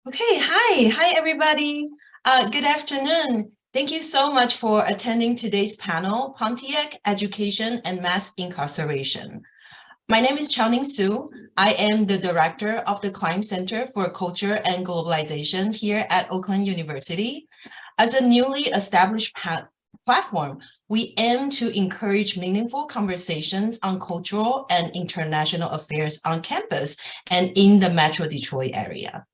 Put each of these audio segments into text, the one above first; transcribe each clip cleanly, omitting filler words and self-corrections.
Okay, hi everybody. Good afternoon. Thank you so much for attending today's panel, Pontiac, Education and Mass Incarceration. My name is Chao-Ning Su. I am the director of the Klein Center for Culture and Globalization here at Oakland University. As a newly established platform, we aim to encourage meaningful conversations on cultural and international affairs on campus and in the Metro Detroit area.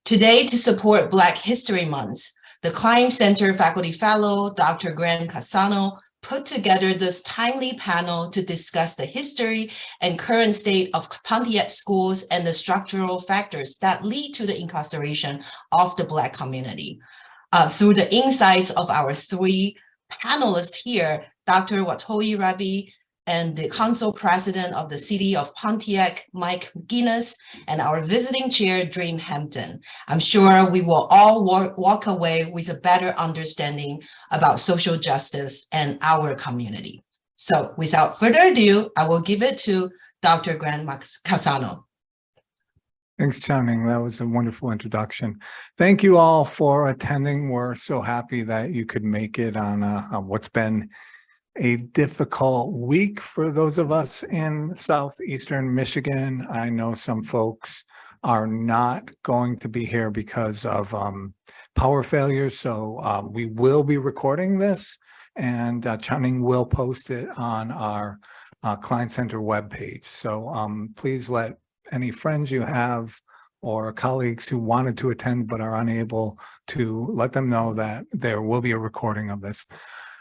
Today, to support Black History Month, the Klein Center faculty fellow, Dr. Grant Cassano, put together this timely panel to discuss the history and current state of Pontiac schools and the structural factors that lead to the incarceration of the Black community. Through the insights of our three panelists here, Dr. Watoii Rabii, and the council president of the city of Pontiac, Mike McGuinness, and our visiting chair, Dream Hampton. I'm sure we will all walk away with a better understanding about social justice and our community. So without further ado, I will give it to Dr. Grant Cassano. Thanks, Chao-Ning. That was a wonderful introduction. Thank you all for attending. We're so happy that you could make it on what's been a difficult week for those of us in southeastern Michigan. I know some folks are not going to be here because of power failures, so we will be recording this, and Chao-Ning will post it on our Klein Center webpage. So please let any friends you have or colleagues who wanted to attend but are unable to, let them know that there will be a recording of this.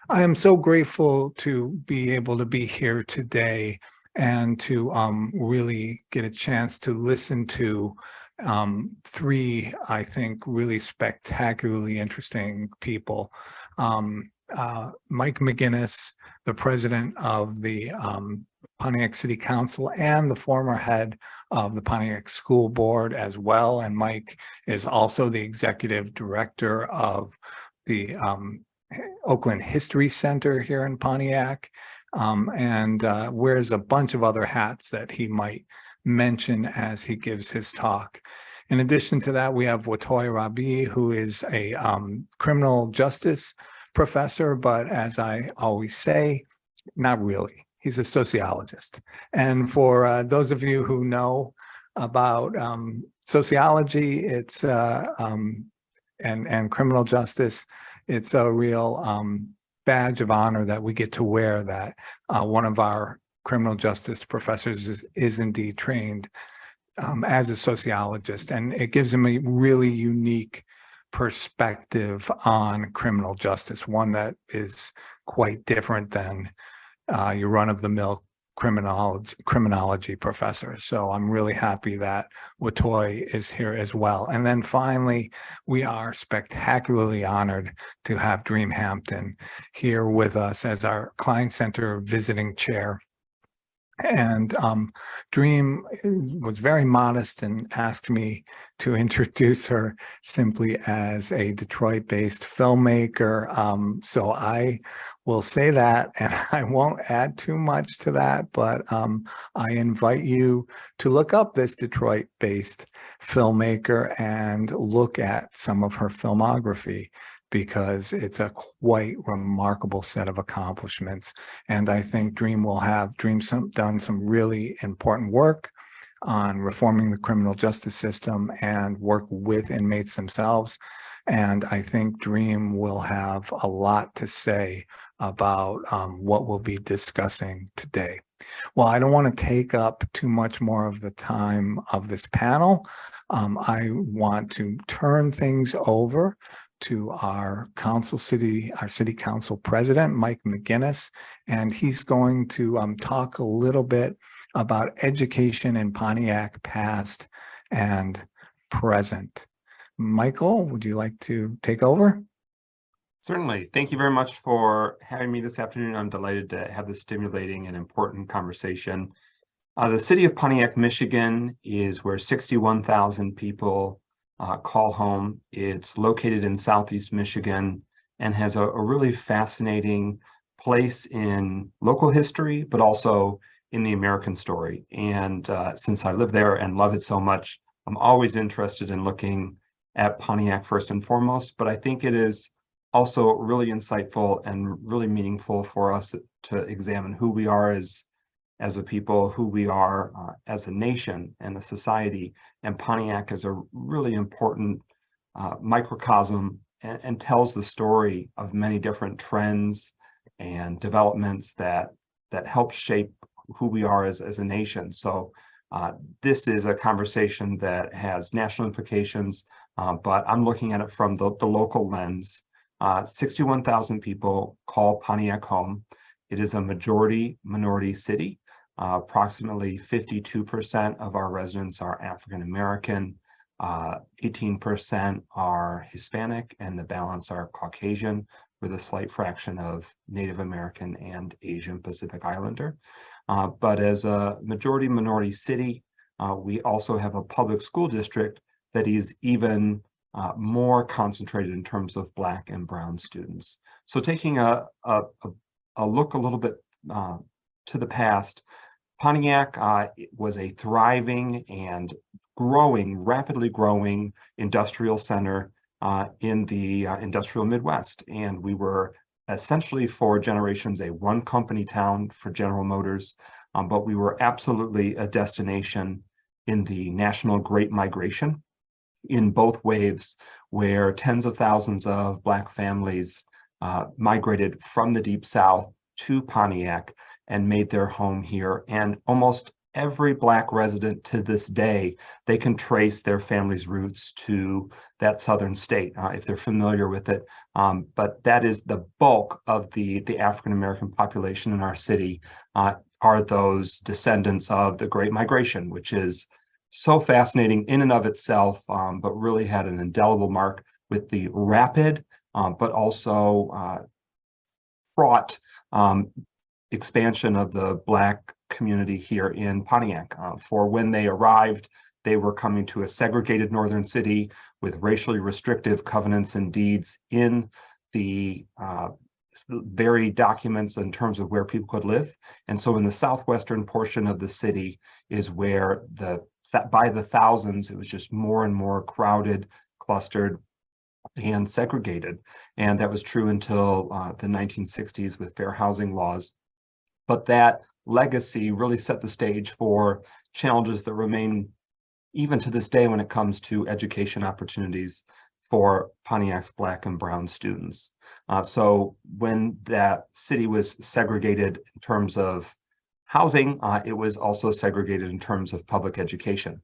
I am so grateful to be able to be here today and to really get a chance to listen to three, I think, really spectacularly interesting people. Mike McGuinness, the president of the Pontiac City Council and the former head of the Pontiac School Board as well. And Mike is also the executive director of the Oakland History Center here in Pontiac, and wears a bunch of other hats that he might mention as he gives his talk. In addition to that, we have Watoii Rabii, who is a criminal justice professor, but as I always say, not really. He's a sociologist. And for those of you who know about sociology, it's and criminal justice, it's a real badge of honor that we get to wear, that one of our criminal justice professors is indeed trained as a sociologist. And it gives him a really unique perspective on criminal justice, one that is quite different than your run-of-the-mill criminology professor. So I'm really happy that Watoii is here as well. And then finally, we are spectacularly honored to have Dream Hampton here with us as our Klein Center visiting chair. And Dream was very modest and asked me to introduce her simply as a Detroit-based filmmaker. So I will say that, and I won't add too much to that, but I invite you to look up this Detroit-based filmmaker and look at some of her filmography, because it's a quite remarkable set of accomplishments. And I think Dream's done some really important work on reforming the criminal justice system and work with inmates themselves. And I think Dream will have a lot to say about what we'll be discussing today. Well, I don't want to take up too much more of the time of this panel. I want to turn things over to our city council president, Mike McGuinness, and he's going to talk a little bit about education in Pontiac past and present. Michael, would you like to take over? Certainly. Thank you very much for having me this afternoon. I'm delighted to have this stimulating and important conversation. The city of Pontiac, Michigan is where 61,000 people call home. It's located in Southeast Michigan and has a really fascinating place in local history, but also in the American story. And since I live there and love it so much, I'm always interested in looking at Pontiac first and foremost, but I think it is also really insightful and really meaningful for us to examine who we are as a people, who we are as a nation and a society. And Pontiac is a really important microcosm and tells the story of many different trends and developments that help shape who we are as a nation. So this is a conversation that has national implications, but I'm looking at it from the local lens. 61,000 people call Pontiac home. It is a majority minority city. Approximately 52% of our residents are African American, 18% are Hispanic, and the balance are Caucasian, with a slight fraction of Native American and Asian Pacific Islander. But as a majority minority city, we also have a public school district that is even more concentrated in terms of Black and Brown students. So taking a look a little bit to the past, Pontiac was a thriving and rapidly growing industrial center in the industrial Midwest. And we were essentially for generations a one company town for General Motors, but we were absolutely a destination in the national Great Migration in both waves, where tens of thousands of Black families migrated from the Deep South to Pontiac and made their home here. And almost every Black resident to this day, they can trace their family's roots to that southern state, if they're familiar with it. But that is the bulk of the African-American population in our city, are those descendants of the Great Migration, which is so fascinating in and of itself, but really had an indelible mark with the rapid, but also fraught expansion of the Black community here in Pontiac. For when they arrived, they were coming to a segregated northern city with racially restrictive covenants and deeds in the very documents in terms of where people could live. And so in the southwestern portion of the city is where by the thousands, it was just more and more crowded, clustered, and segregated. And that was true until the 1960s with fair housing laws. But that legacy really set the stage for challenges that remain even to this day when it comes to education opportunities for Pontiac's Black and Brown students. So when that city was segregated in terms of housing, it was also segregated in terms of public education.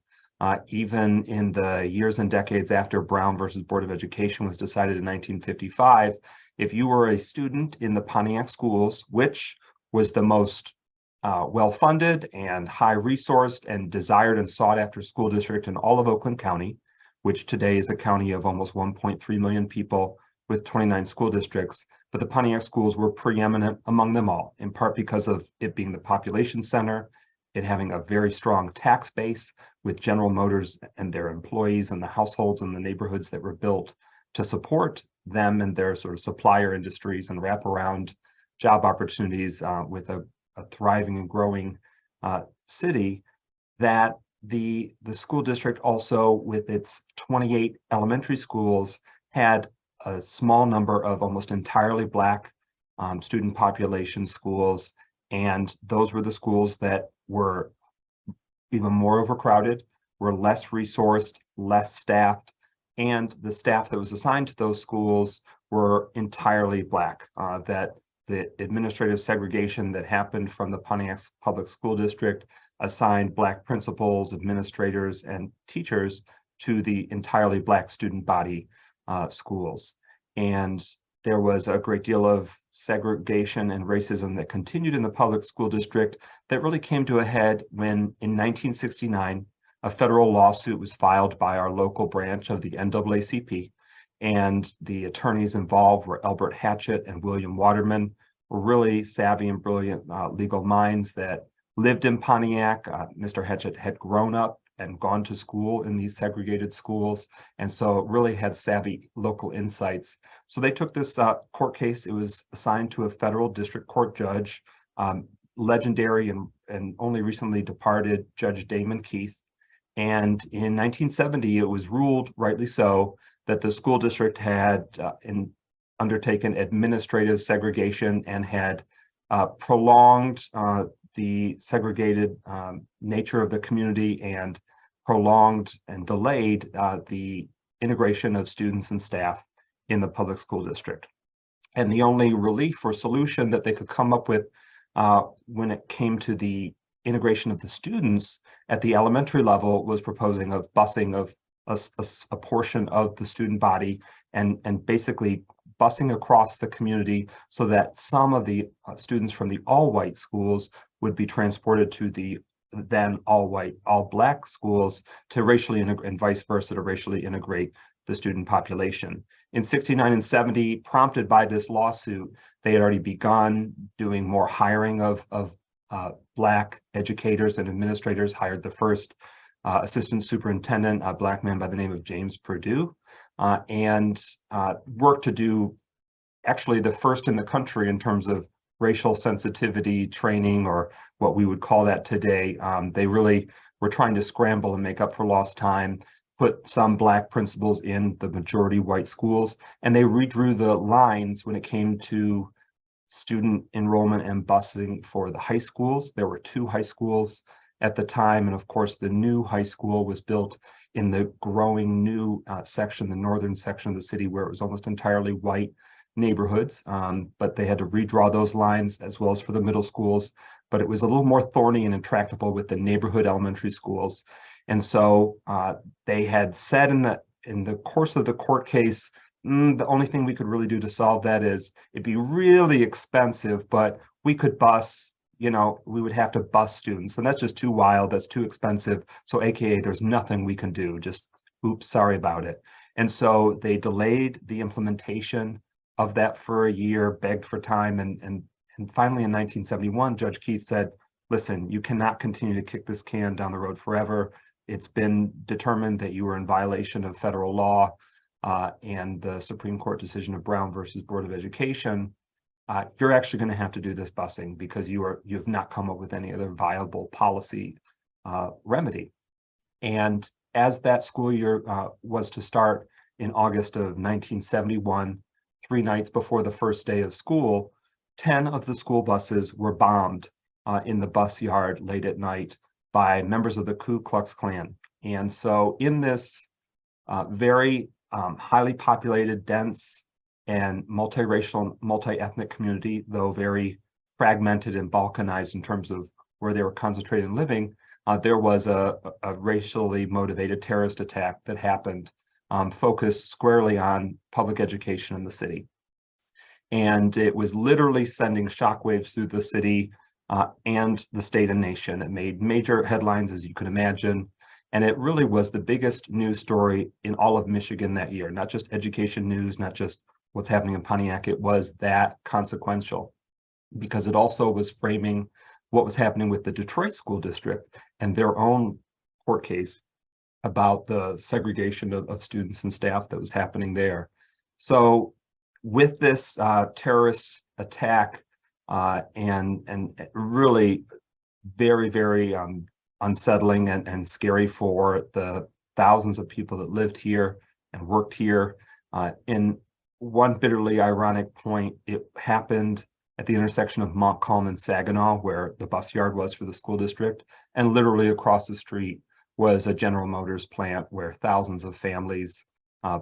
Even in the years and decades after Brown versus Board of Education was decided in 1955, if you were a student in the Pontiac schools, which was the most well-funded and high-resourced and desired and sought-after school district in all of Oakland County, which today is a county of almost 1.3 million people with 29 school districts, but the Pontiac schools were preeminent among them all, in part because of it being the population center, it having a very strong tax base with General Motors and their employees and the households and the neighborhoods that were built to support them and their sort of supplier industries and wraparound job opportunities with a thriving and growing city. That the school district also, with its 28 elementary schools, had a small number of almost entirely Black student population schools. And those were the schools that were even more overcrowded, were less resourced, less staffed, and the staff that was assigned to those schools were entirely Black. That the administrative segregation that happened from the Pontiac Public School District assigned Black principals, administrators, and teachers to the entirely Black student body schools. And there was a great deal of segregation and racism that continued in the public school district that really came to a head when, in 1969, a federal lawsuit was filed by our local branch of the NAACP. And the attorneys involved were Elbert Hatchett and William Waterman, were really savvy and brilliant legal minds that lived in Pontiac. Mr. Hatchett had grown up and gone to school in these segregated schools, and so really had savvy local insights. So they took this court case. It was assigned to a federal district court judge, legendary and only recently departed Judge Damon Keith. And in 1970, it was ruled, rightly so, that the school district had undertaken administrative segregation and had prolonged the segregated nature of the community and prolonged and delayed the integration of students and staff in the public school district. And the only relief or solution that they could come up with when it came to the integration of the students at the elementary level was proposing of busing of a portion of the student body and basically busing across the community so that some of the students from the all-white schools would be transported to the then all-white, all-black schools to racially integrate, and vice versa, to racially integrate the student population. In 69 and 70, prompted by this lawsuit, they had already begun doing more hiring of Black educators and administrators, hired the first assistant superintendent, a Black man by the name of James Perdue, and worked to do actually the first in the country in terms of racial sensitivity training, or what we would call that today. They really were trying to scramble and make up for lost time, put some Black principals in the majority white schools, and they redrew the lines when it came to student enrollment and busing for the high schools. There were 2 high schools at the time, and of course the new high school was built in the growing new section, the northern section of the city, where it was almost entirely white neighborhoods, but they had to redraw those lines as well as for the middle schools. But it was a little more thorny and intractable with the neighborhood elementary schools. And so they had said in the course of the court case, the only thing we could really do to solve that is it'd be really expensive, but we could bus, we would have to bus students, and that's just too wild, that's too expensive. So AKA, there's nothing we can do, just oops, sorry about it. And so they delayed the implementation of that for a year, begged for time, and finally in 1971, Judge Keith said, listen, you cannot continue to kick this can down the road forever. It's been determined that you were in violation of federal law and the Supreme Court decision of Brown versus Board of Education. You're actually going to have to do this busing because you have not come up with any other viable policy remedy. And as that school year was to start in August of 1971, 3 nights before the first day of school, 10 of the school buses were bombed in the bus yard late at night by members of the Ku Klux Klan. And so in this very highly populated, dense, and multiracial, multi-ethnic community, though very fragmented and balkanized in terms of where they were concentrated and living, there was a racially motivated terrorist attack that happened, focused squarely on public education in the city. And it was literally sending shockwaves through the city and the state and nation. It made major headlines, as you can imagine. And it really was the biggest news story in all of Michigan that year, not just education news, not just what's happening in Pontiac. It was that consequential because it also was framing what was happening with the Detroit School District and their own court case about the segregation of students and staff that was happening there. So with this terrorist attack and really very, very unsettling and scary for the thousands of people that lived here and worked here. In one bitterly ironic point, it happened at the intersection of Montcalm and Saginaw, where the bus yard was for the school district, and literally across the street was a General Motors plant where thousands of families,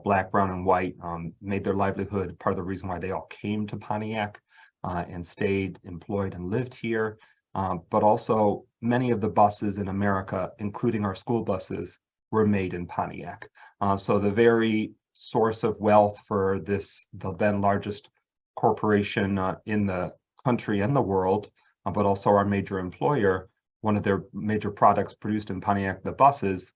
Black, brown, and white, made their livelihood. Part of the reason why they all came to Pontiac and stayed employed and lived here. But also many of the buses in America, including our school buses, were made in Pontiac. So the very source of wealth for the then largest corporation in the country and the world, but also our major employer, one of their major products produced in Pontiac, the buses,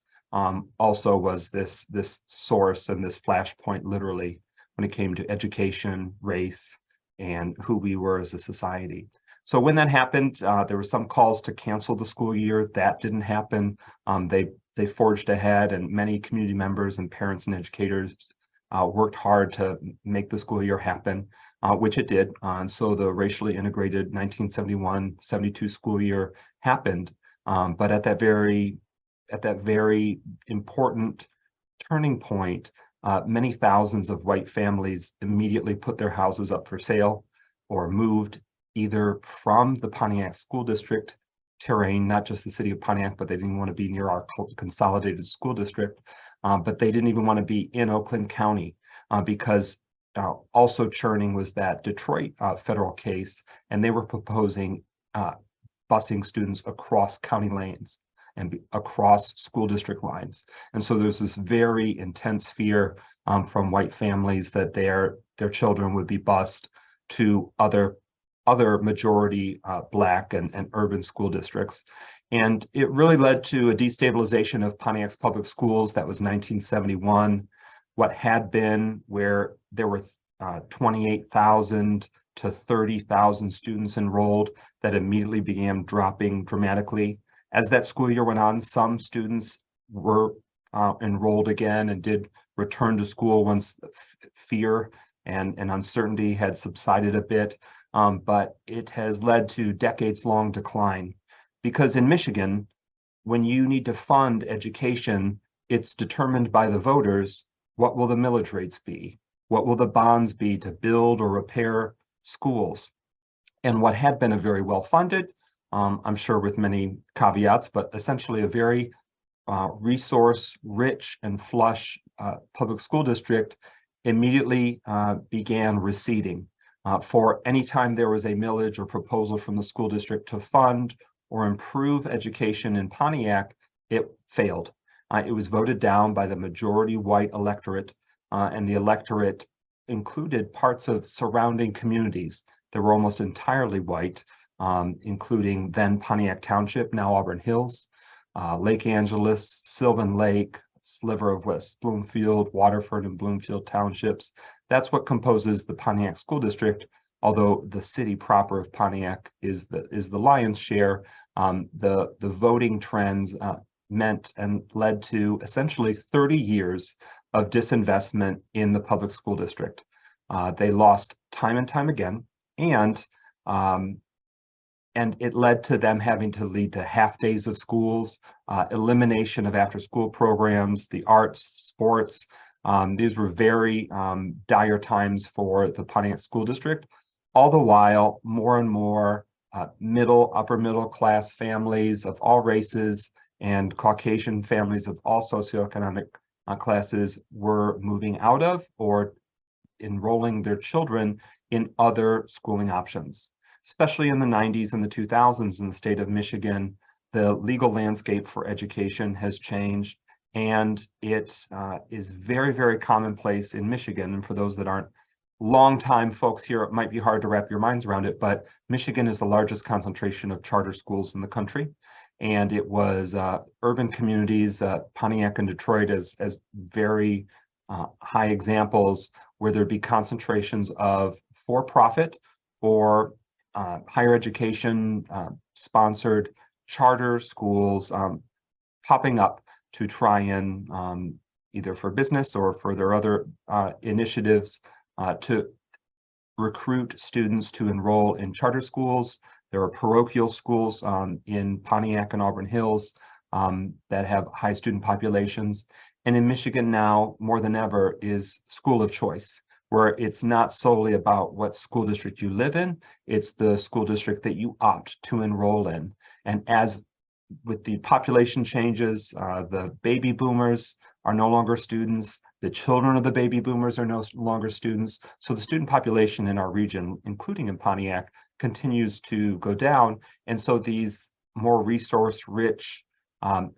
also was this source and this flashpoint literally when it came to education, race, and who we were as a society. So when that happened, there were some calls to cancel the school year. That didn't happen. They forged ahead, and many community members and parents and educators worked hard to make the school year happen, which it did. And so the racially integrated 1971-72 school year happened. But at at that very important turning point, many thousands of white families immediately put their houses up for sale or moved either from the Pontiac School District terrain, not just the city of Pontiac, but they didn't want to be near our consolidated school district, but they didn't even want to be in Oakland County because also churning was that Detroit federal case, and they were proposing busing students across county lanes and across school district lines. And so there's this very intense fear from white families that their children would be bused to other majority Black and urban school districts. And it really led to a destabilization of Pontiac's public schools. That was 1971. What had been where there were 28,000 to 30,000 students enrolled, that immediately began dropping dramatically. As that school year went on, some students were enrolled again and did return to school once fear and uncertainty had subsided a bit. But it has led to decades-long decline, because in Michigan, when you need to fund education, it's determined by the voters. What will the millage rates be? What will the bonds be to build or repair schools? And what had been a very well-funded, I'm sure with many caveats, but essentially a very resource-rich and flush public school district immediately began receding. For any time there was a millage or proposal from the school district to fund or improve education in Pontiac, it failed. It was voted down by the majority white electorate, and the electorate included parts of surrounding communities that were almost entirely white, including then Pontiac Township, now Auburn Hills, Lake Angeles, Sylvan Lake, sliver of West Bloomfield, Waterford and Bloomfield townships. That's what composes the Pontiac School District, although the city proper of Pontiac is the lion's share. The voting trends meant and led to essentially 30 years of disinvestment in the public school district. They lost time and time again, and it led to them having to lead to half days of schools, elimination of after-school programs, the arts, sports. These were very dire times for the Pontiac School District. All the while, more and more upper middle class families of all races and Caucasian families of all socioeconomic classes were moving out of or enrolling their children in other schooling options. Especially in the 90s and the 2000s in the state of Michigan, the legal landscape for education has changed, and it is very, very commonplace in Michigan. And for those that aren't longtime folks here, it might be hard to wrap your minds around it, but Michigan is the largest concentration of charter schools in the country. And it was urban communities, Pontiac and Detroit as very high examples, where there'd be concentrations of for-profit or higher education sponsored charter schools popping up to try and either for business or for their other initiatives to recruit students to enroll in charter schools. There are parochial schools in Pontiac and Auburn Hills that have high student populations. And in Michigan now, more than ever, is school of choice, where it's not solely about what school district you live in, it's the school district that you opt to enroll in. And as with the population changes, the baby boomers are no longer students, the children of the baby boomers are no longer students. So the student population in our region, including in Pontiac, continues to go down. And so these more resource-rich,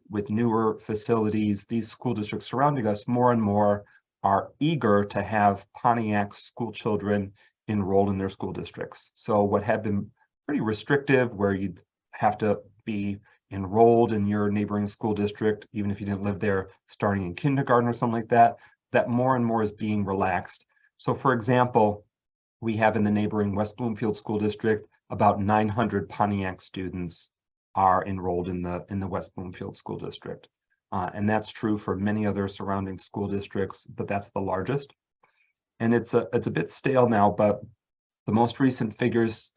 with newer facilities, these school districts surrounding us, more and more are eager to have Pontiac school children enrolled in their school districts. So what had been pretty restrictive, where you'd have to be enrolled in your neighboring school district, even if you didn't live there, starting in kindergarten or something like that, that more and more is being relaxed. So for example, we have in the neighboring West Bloomfield School District, about 900 Pontiac students are enrolled in the West Bloomfield School District. And that's true for many other surrounding school districts, but that's the largest. And it's a bit stale now, but the most recent figures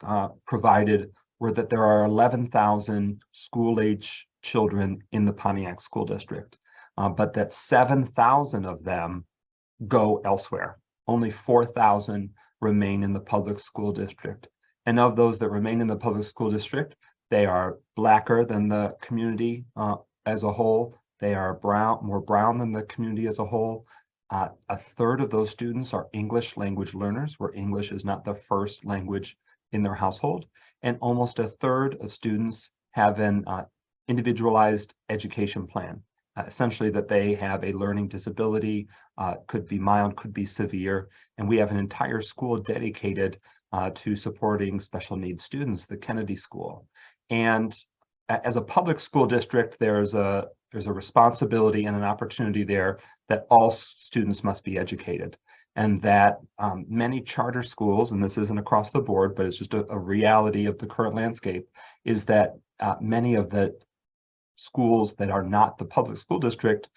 provided were that there are 11,000 school-age children in the Pontiac School District, but that 7,000 of them go elsewhere. Only 4,000 remain in the public school district. And of those that remain in the public school district, they are Blacker than the community as a whole. They are more brown than the community as a whole. A third of those students are English language learners, where English is not the first language in their household. And almost a third of students have an individualized education plan. Essentially that they have a learning disability, could be mild, could be severe, and we have an entire school dedicated to supporting special needs students, the Kennedy School. And as a public school district, there's a responsibility and an opportunity there that all students must be educated, and that many charter schools, and this isn't across the board, but it's just a reality of the current landscape, is that many of the schools that are not the public school district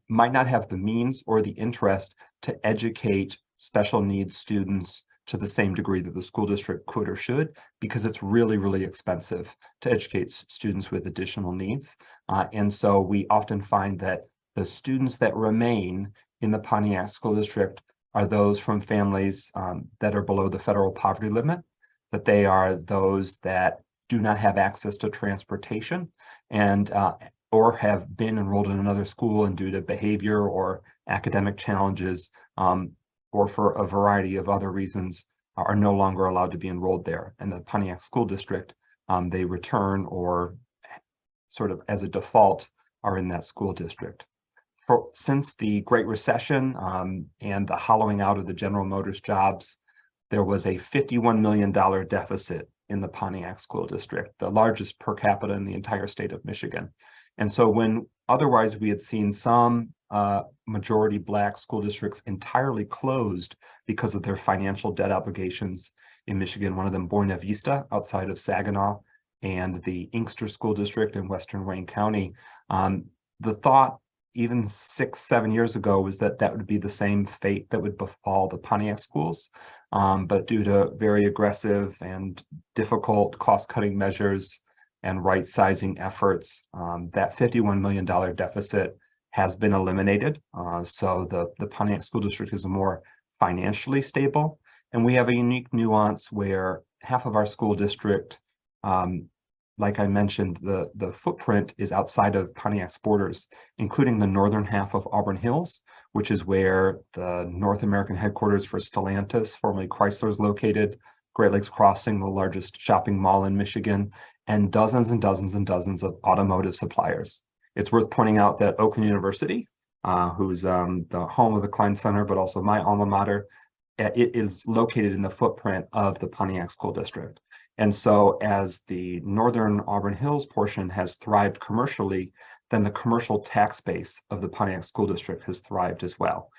might not have the means or the interest to educate special needs students to the same degree that the school district could or should, because it's really, really expensive to educate students with additional needs. And so we often find that the students that remain in the Pontiac School District are those from families that are below the federal poverty limit, that they are those that do not have access to transportation and or have been enrolled in another school and due to behavior or academic challenges or for a variety of other reasons are no longer allowed to be enrolled there. And the Pontiac School District, they return or sort of as a default are in that school district. Since the Great Recession and the hollowing out of the General Motors jobs, there was a $51 million deficit in the Pontiac School District, the largest per capita in the entire state of Michigan. And so when otherwise we had seen some majority Black school districts entirely closed because of their financial debt obligations in Michigan, one of them Buena Vista outside of Saginaw and the Inkster School District in Western Wayne County, the thought even 6-7 years ago was that that would be the same fate that would befall the Pontiac schools. But due to very aggressive and difficult cost-cutting measures and right-sizing efforts, that $51 million deficit has been eliminated. So the Pontiac School District is more financially stable. And we have a unique nuance where half of our school district, like I mentioned, the footprint is outside of Pontiac's borders, including the northern half of Auburn Hills, which is where the North American headquarters for Stellantis, formerly Chrysler, is located, Great Lakes Crossing, the largest shopping mall in Michigan, and dozens and dozens and dozens of automotive suppliers. It's worth pointing out that Oakland University, who's the home of the Klein Center, but also my alma mater, it is located in the footprint of the Pontiac School District. And so as the northern Auburn Hills portion has thrived commercially, then the commercial tax base of the Pontiac School District has thrived as well.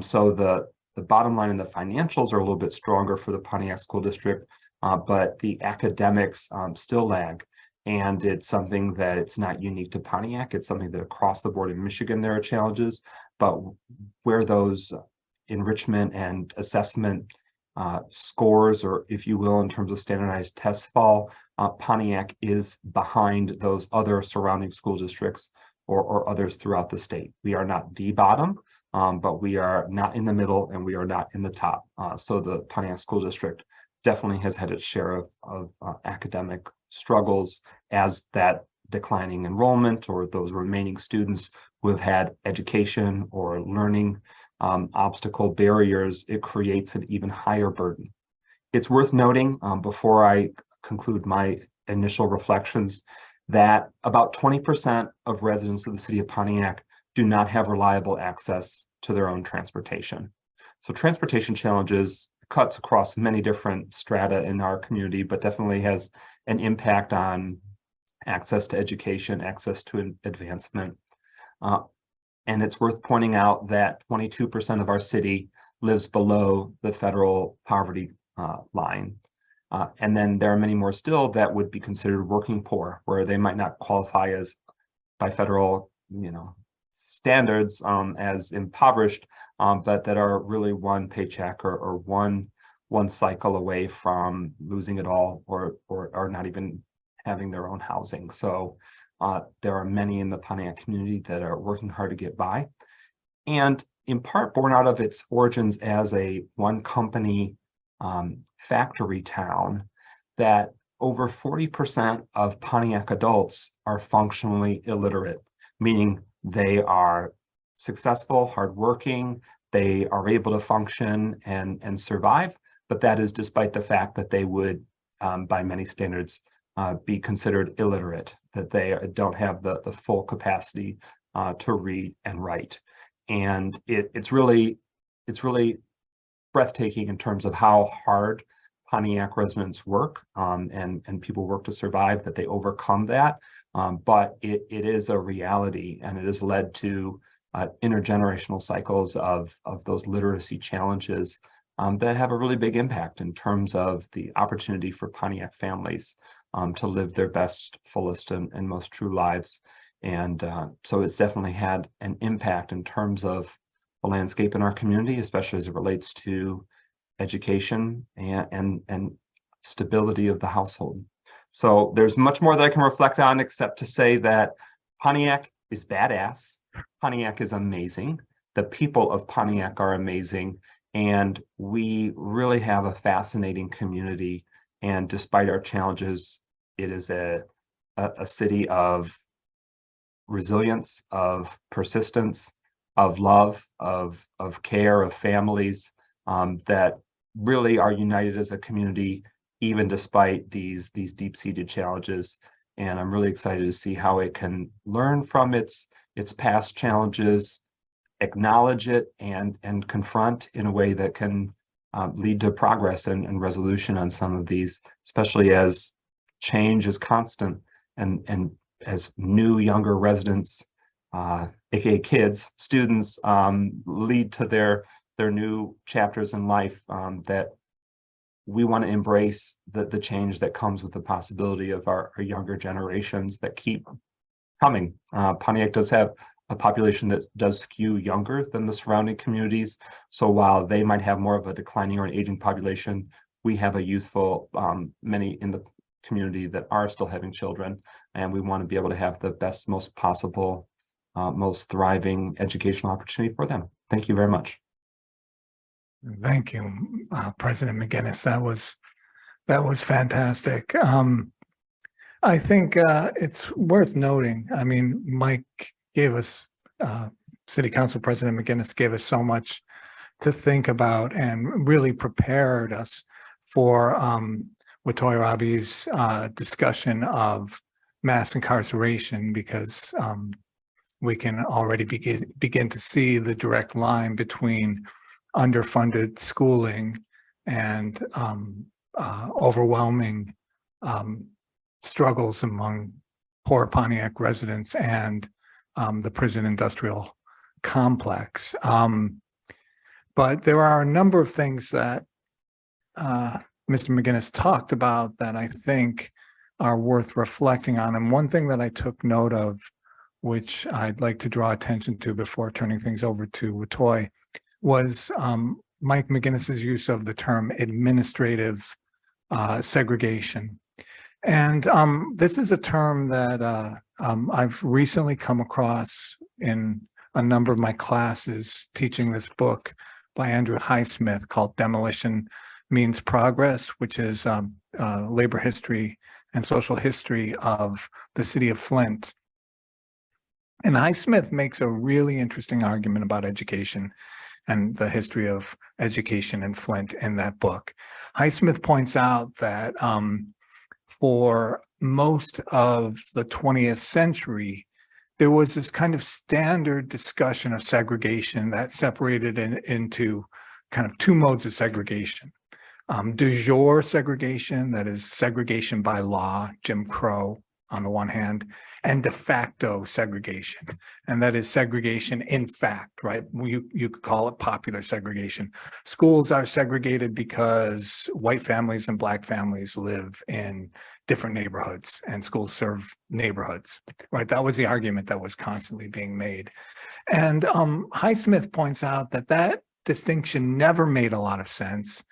So the bottom line and the financials are a little bit stronger for the Pontiac School District, but the academics still lag. And it's something that it's not unique to Pontiac. It's something that across the board in Michigan there are challenges, but where those enrichment and assessment scores, or if you will, in terms of standardized tests fall, Pontiac is behind those other surrounding school districts or others throughout the state. We are not the bottom, but we are not in the middle and we are not in the top. So the Pontiac School District definitely has had its share of academic struggles as that declining enrollment or those remaining students who have had education or learning obstacle barriers, it creates an even higher burden. It's worth noting before I conclude my initial reflections that about 20% of residents of the city of Pontiac do not have reliable access to their own transportation. So transportation challenges cuts across many different strata in our community, but definitely has an impact on access to education, access to advancement. And it's worth pointing out that 22% of our city lives below the federal poverty line. And then there are many more still that would be considered working poor, where they might not qualify as by federal, standards as impoverished, but that are really one paycheck or one cycle away from losing it all or not even having their own housing. So There are many in the Pontiac community that are working hard to get by. And in part born out of its origins as a one company factory town, that over 40% of Pontiac adults are functionally illiterate, meaning they are successful, hardworking, they are able to function and survive, but that is despite the fact that they would, by many standards, be considered illiterate, that they don't have the full capacity to read and write. And it's really breathtaking in terms of how hard Pontiac residents work and people work to survive, that they overcome that. But it is a reality, and it has led to intergenerational cycles of those literacy challenges that have a really big impact in terms of the opportunity for Pontiac families to live their best, fullest, and most true lives. And so it's definitely had an impact in terms of the landscape in our community, especially as it relates to education and stability of the household. So there's much more that I can reflect on, except to say that Pontiac is badass. Pontiac is amazing. The people of Pontiac are amazing. And we really have a fascinating community. And despite our challenges, it is a city of resilience, of persistence, of love, of care, of families that really are united as a community, even despite these deep-seated challenges. And I'm really excited to see how it can learn from its past challenges, acknowledge it, and confront in a way that can lead to progress and resolution on some of these, especially as change is constant and as new younger residents, aka kids, students, lead to their new chapters in life, that we want to embrace the change that comes with the possibility of our younger generations that keep coming. Pontiac does have a population that does skew younger than the surrounding communities. So while they might have more of a declining or an aging population, we have a youthful, many in the community that are still having children, and we want to be able to have the best, most possible, most thriving educational opportunity for them. Thank you very much. Thank you, President McGuinness. That was fantastic. I think it's worth noting. I mean, Mike gave us, City Council President McGuinness gave us so much to think about and really prepared us for Watoii Rabii's discussion of mass incarceration, because we can already begin to see the direct line between underfunded schooling and overwhelming struggles among poor Pontiac residents and the prison industrial complex. But there are a number of things that Mr. McGuinness talked about that I think are worth reflecting on. And one thing that I took note of, which I'd like to draw attention to before turning things over to Watoii, was Mike McGuinness's use of the term administrative segregation. And this is a term that I've recently come across in a number of my classes teaching this book by Andrew Highsmith called Demolition Means Progress, which is labor history and social history of the city of Flint. And Highsmith makes a really interesting argument about education and the history of education in Flint in that book. Highsmith points out that for most of the 20th century, there was this kind of standard discussion of segregation that separated into kind of two modes of segregation. De jure segregation, that is segregation by law, Jim Crow on the one hand, and de facto segregation, and that is segregation in fact, right? You could call it popular segregation. Schools are segregated because white families and black families live in different neighborhoods and schools serve neighborhoods, right? That was the argument that was constantly being made. And Highsmith points out that that distinction never made a lot of sense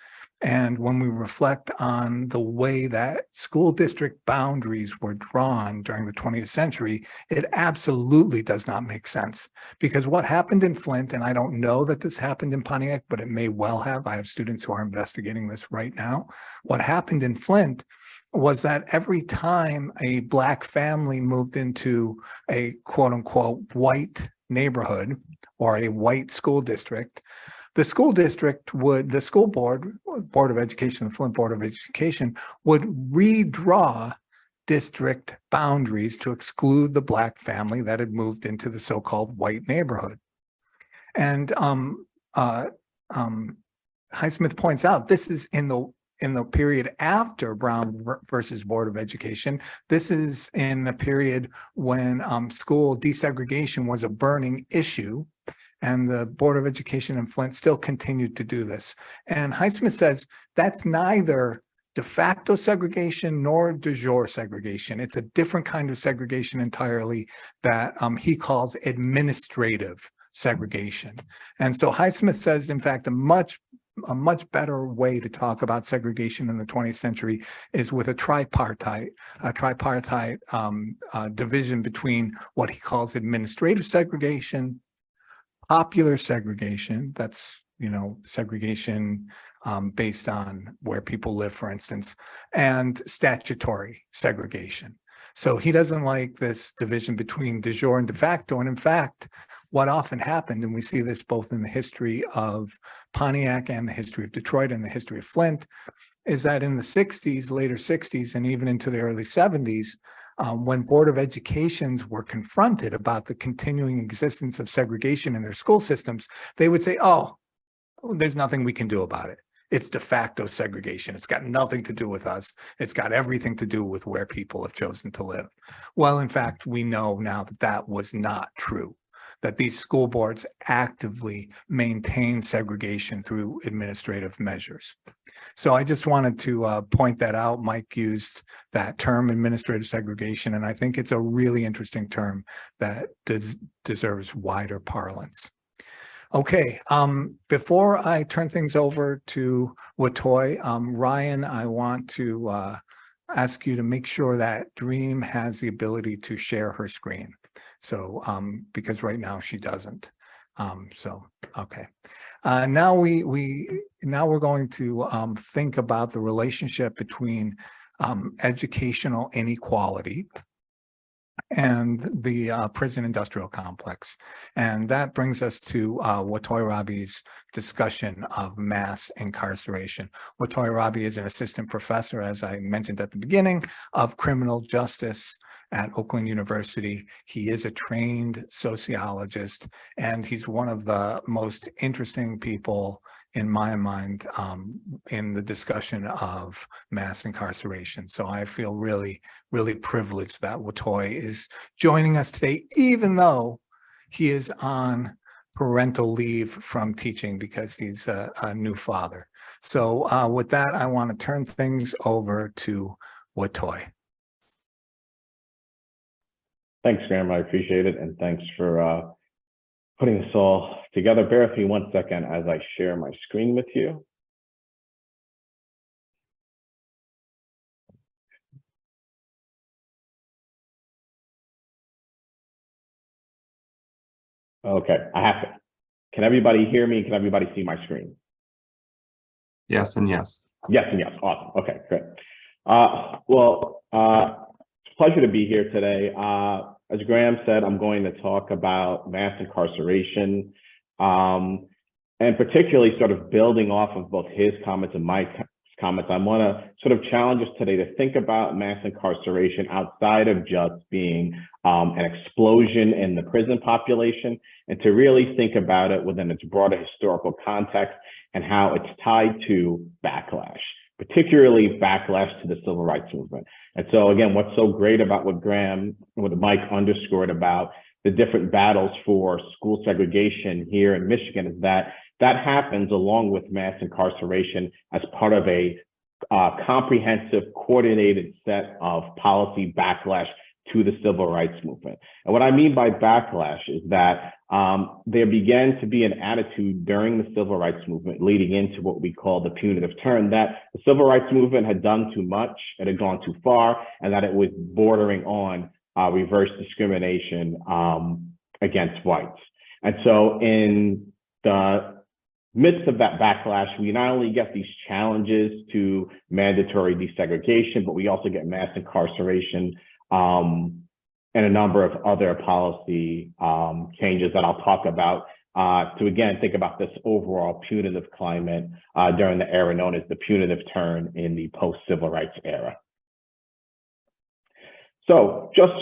And when we reflect on the way that school district boundaries were drawn during the 20th century, it absolutely does not make sense. Because what happened in Flint, and I don't know that this happened in Pontiac, but it may well have. I have students who are investigating this right now. What happened in Flint was that every time a Black family moved into a quote unquote white neighborhood or a white school district, the school district would, the school board of education, the Flint Board of Education, would redraw district boundaries to exclude the Black family that had moved into the so-called white neighborhood. And Highsmith points out this is in the period after Brown versus Board of Education. This is in the period when school desegregation was a burning issue, and the Board of Education in Flint still continued to do this. And Highsmith says that's neither de facto segregation nor de jure segregation. It's a different kind of segregation entirely that he calls administrative segregation. And so Highsmith says, in fact, a much better way to talk about segregation in the 20th century is with a tripartite division between what he calls administrative segregation, popular segregation, that's, segregation based on where people live, for instance, and statutory segregation. So he doesn't like this division between de jure and de facto. And in fact, what often happened, and we see this both in the history of Pontiac and the history of Detroit and the history of Flint, is that in the 60s, later 60s, and even into the early 70s, when Board of Educations were confronted about the continuing existence of segregation in their school systems, they would say, oh, there's nothing we can do about it. It's de facto segregation. It's got nothing to do with us. It's got everything to do with where people have chosen to live. Well, in fact, we know now that that was not true, that these school boards actively maintain segregation through administrative measures. So I just wanted to point that out. Mike used that term, administrative segregation, and I think it's a really interesting term that deserves wider parlance. Okay, before I turn things over to Watoii, Ryan, I want to ask you to make sure that Dream has the ability to share her screen. So, because right now she doesn't. Okay. Now we're going to think about the relationship between educational inequality and the prison industrial complex. And that brings us to Watoii Rabii's discussion of mass incarceration. Watoii Rabii is an assistant professor, as I mentioned at the beginning, of criminal justice at Oakland University. He is a trained sociologist, and he's one of the most interesting people in my mind, in the discussion of mass incarceration. So I feel really, really privileged that Watoii is joining us today, even though he is on parental leave from teaching because he's a new father. So with that, I want to turn things over to Watoii. Thanks, Graham. I appreciate it. And thanks for putting this all together. Bear with me 1 second as I share my screen with you. Okay, I have to. Can everybody hear me? Can everybody see my screen? Yes and yes. Yes and yes. Awesome. Okay, great. Well, it's a pleasure to be here today. As Graham said, I'm going to talk about mass incarceration, and particularly sort of building off of both his comments and my comments. I want to sort of challenge us today to think about mass incarceration outside of just being an explosion in the prison population, and to really think about it within its broader historical context and how it's tied to backlash, particularly backlash to the civil rights movement. And so again, what's so great about what Mike underscored about the different battles for school segregation here in Michigan is that that happens along with mass incarceration as part of a comprehensive, coordinated set of policy backlash to the civil rights movement. And what I mean by backlash is that there began to be an attitude during the civil rights movement leading into what we call the punitive turn, that the civil rights movement had done too much, it had gone too far, and that it was bordering on reverse discrimination against whites. And so in the midst of that backlash, we not only get these challenges to mandatory desegregation, but we also get mass incarceration and a number of other policy changes that I'll talk about to, again, think about this overall punitive climate during the era known as the punitive turn in the post-civil rights era. So just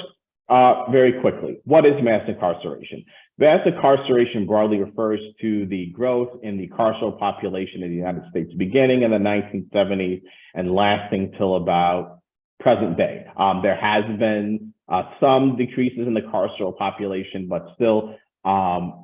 very quickly, what is mass incarceration? Mass incarceration broadly refers to the growth in the carceral population in the United States beginning in the 1970s and lasting till about present day. There has been some decreases in the carceral population, but still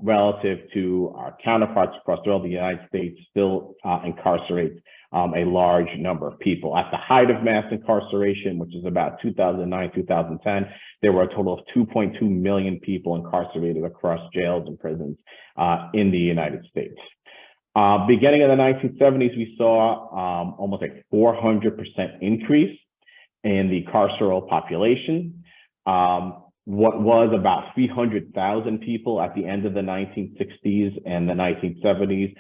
relative to our counterparts across the world, the United States still incarcerates a large number of people. At the height of mass incarceration, which is about 2009, 2010, there were a total of 2.2 million people incarcerated across jails and prisons in the United States. Beginning in the 1970s, we saw almost a 400% increase in the carceral population. What was about 300,000 people at the end of the 1960s and the 1970s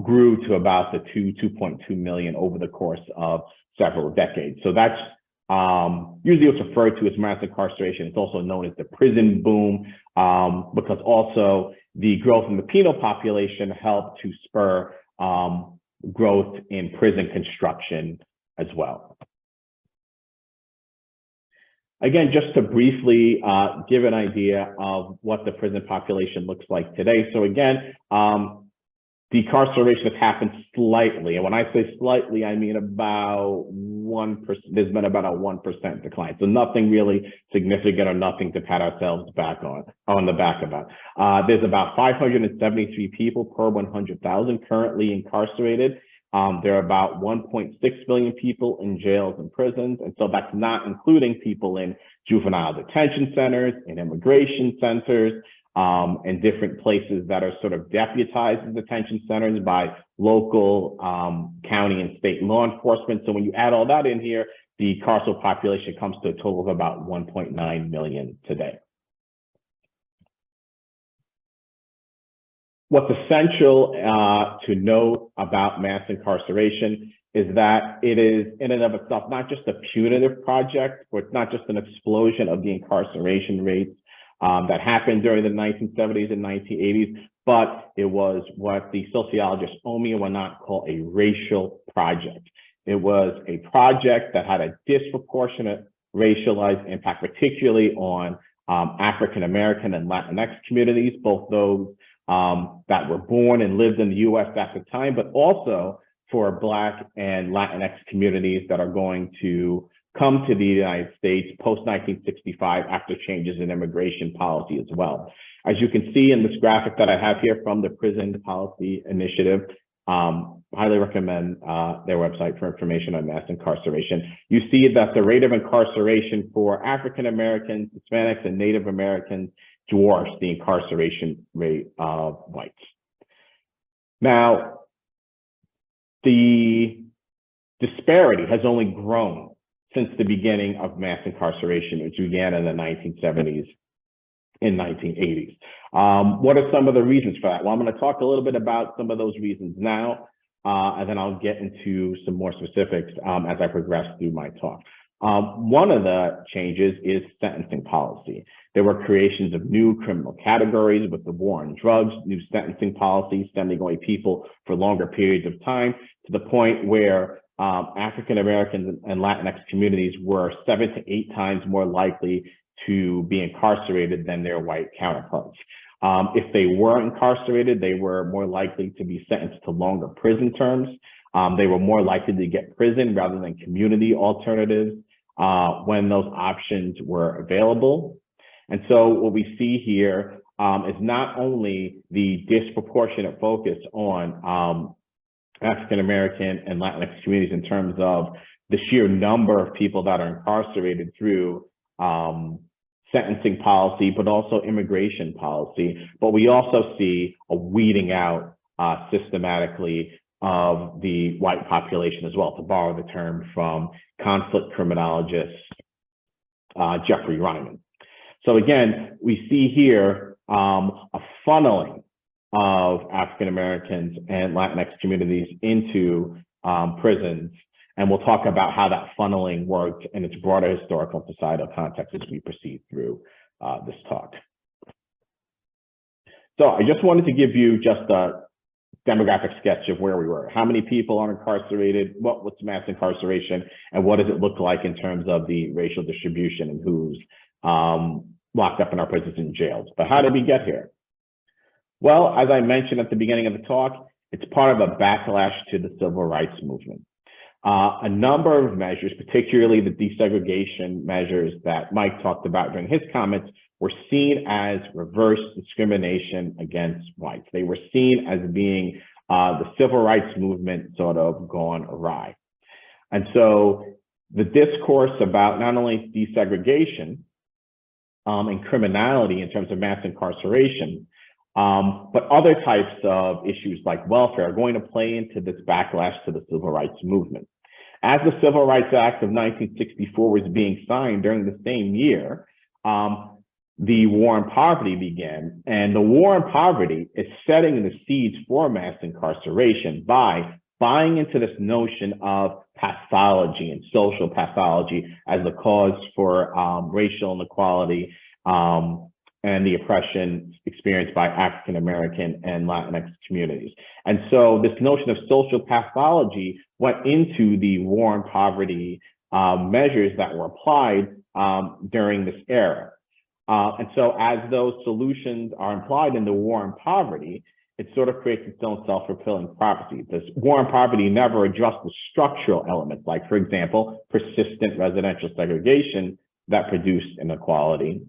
grew to about the 2.2 million over the course of several decades. So that's usually what's referred to as mass incarceration. It's also known as the prison boom because also the growth in the penal population helped to spur growth in prison construction as well. Again, just to briefly give an idea of what the prison population looks like today. So again, decarceration has happened slightly. And when I say slightly, I mean about 1%. There's been about a 1% decline. So nothing really significant or nothing to pat ourselves back on the back about. There's about 573 people per 100,000 currently incarcerated. There are about 1.6 million people in jails and prisons. And so that's not including people in juvenile detention centers, in immigration centers, and different places that are sort of deputized as detention centers by local, county, and state law enforcement. So when you add all that in here, the carceral population comes to a total of about 1.9 million today. What's essential to note about mass incarceration is that it is in and of itself not just a punitive project, or it's not just an explosion of the incarceration rates that happened during the 1970s and 1980s, but it was what the sociologist Omi and Wanat call a racial project. It was a project that had a disproportionate racialized impact, particularly on African American and Latinx communities, both those that were born and lived in the US at the time, but also for Black and Latinx communities that are going to come to the United States post-1965 after changes in immigration policy as well. As you can see in this graphic that I have here from the Prison Policy Initiative, highly recommend their website for information on mass incarceration. You see that the rate of incarceration for African Americans, Hispanics, and Native Americans dwarfs the incarceration rate of whites. Now, the disparity has only grown since the beginning of mass incarceration, which began in the 1970s and 1980s. What are some of the reasons for that? Well, I'm going to talk a little bit about some of those reasons now, and then I'll get into some more specifics as I progress through my talk. One of the changes is sentencing policy. There were creations of new criminal categories with the war on drugs, new sentencing policies sending away people for longer periods of time, to the point where African Americans and Latinx communities were 7 to 8 times more likely to be incarcerated than their white counterparts. If they were incarcerated, they were more likely to be sentenced to longer prison terms. They were more likely to get prison rather than community alternatives when those options were available. And so what we see here is not only the disproportionate focus on African American and Latinx communities in terms of the sheer number of people that are incarcerated through sentencing policy, but also immigration policy. But we also see a weeding out systematically of the white population as well, to borrow the term from conflict criminologist Jeffrey Ryman. So again, we see here a funneling of African Americans and Latinx communities into prisons. And we'll talk about how that funneling worked in its broader historical and societal context as we proceed through this talk. So I just wanted to give you just a demographic sketch of where we were. How many people are incarcerated? What's mass incarceration? And what does it look like in terms of the racial distribution and who's locked up in our prisons and jails? But how did we get here? Well, as I mentioned at the beginning of the talk, it's part of a backlash to the civil rights movement. A number of measures, particularly the desegregation measures that Mike talked about during his comments, were seen as reverse discrimination against whites. They were seen as being the civil rights movement sort of gone awry. And so the discourse about not only desegregation and criminality in terms of mass incarceration, but other types of issues like welfare are going to play into this backlash to the civil rights movement. As the Civil Rights Act of 1964 was being signed during the same year, the war on poverty began, and the war on poverty is setting the seeds for mass incarceration by buying into this notion of pathology and social pathology as the cause for racial inequality and the oppression experienced by African American and Latinx communities. And so this notion of social pathology went into the war on poverty measures that were applied during this era. And so as those solutions are implied in the war on poverty, it sort of creates its own self-fulfilling prophecy. This war on poverty never addressed the structural elements, like, for example, persistent residential segregation that produced inequality,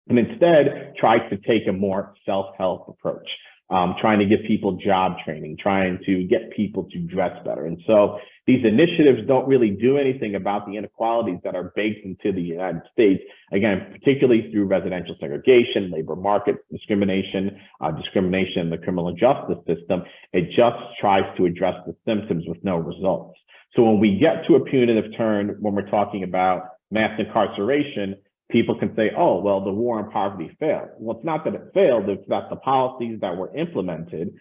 and instead tried to take a more self-help approach, trying to give people job training, trying to get people to dress better. And so these initiatives don't really do anything about the inequalities that are baked into the United States, again, particularly through residential segregation, labor market discrimination, discrimination in the criminal justice system. It just tries to address the symptoms with no results. So when we get to a punitive turn, when we're talking about mass incarceration, people can say, oh, well, the war on poverty failed. Well, it's not that it failed, it's that the policies that were implemented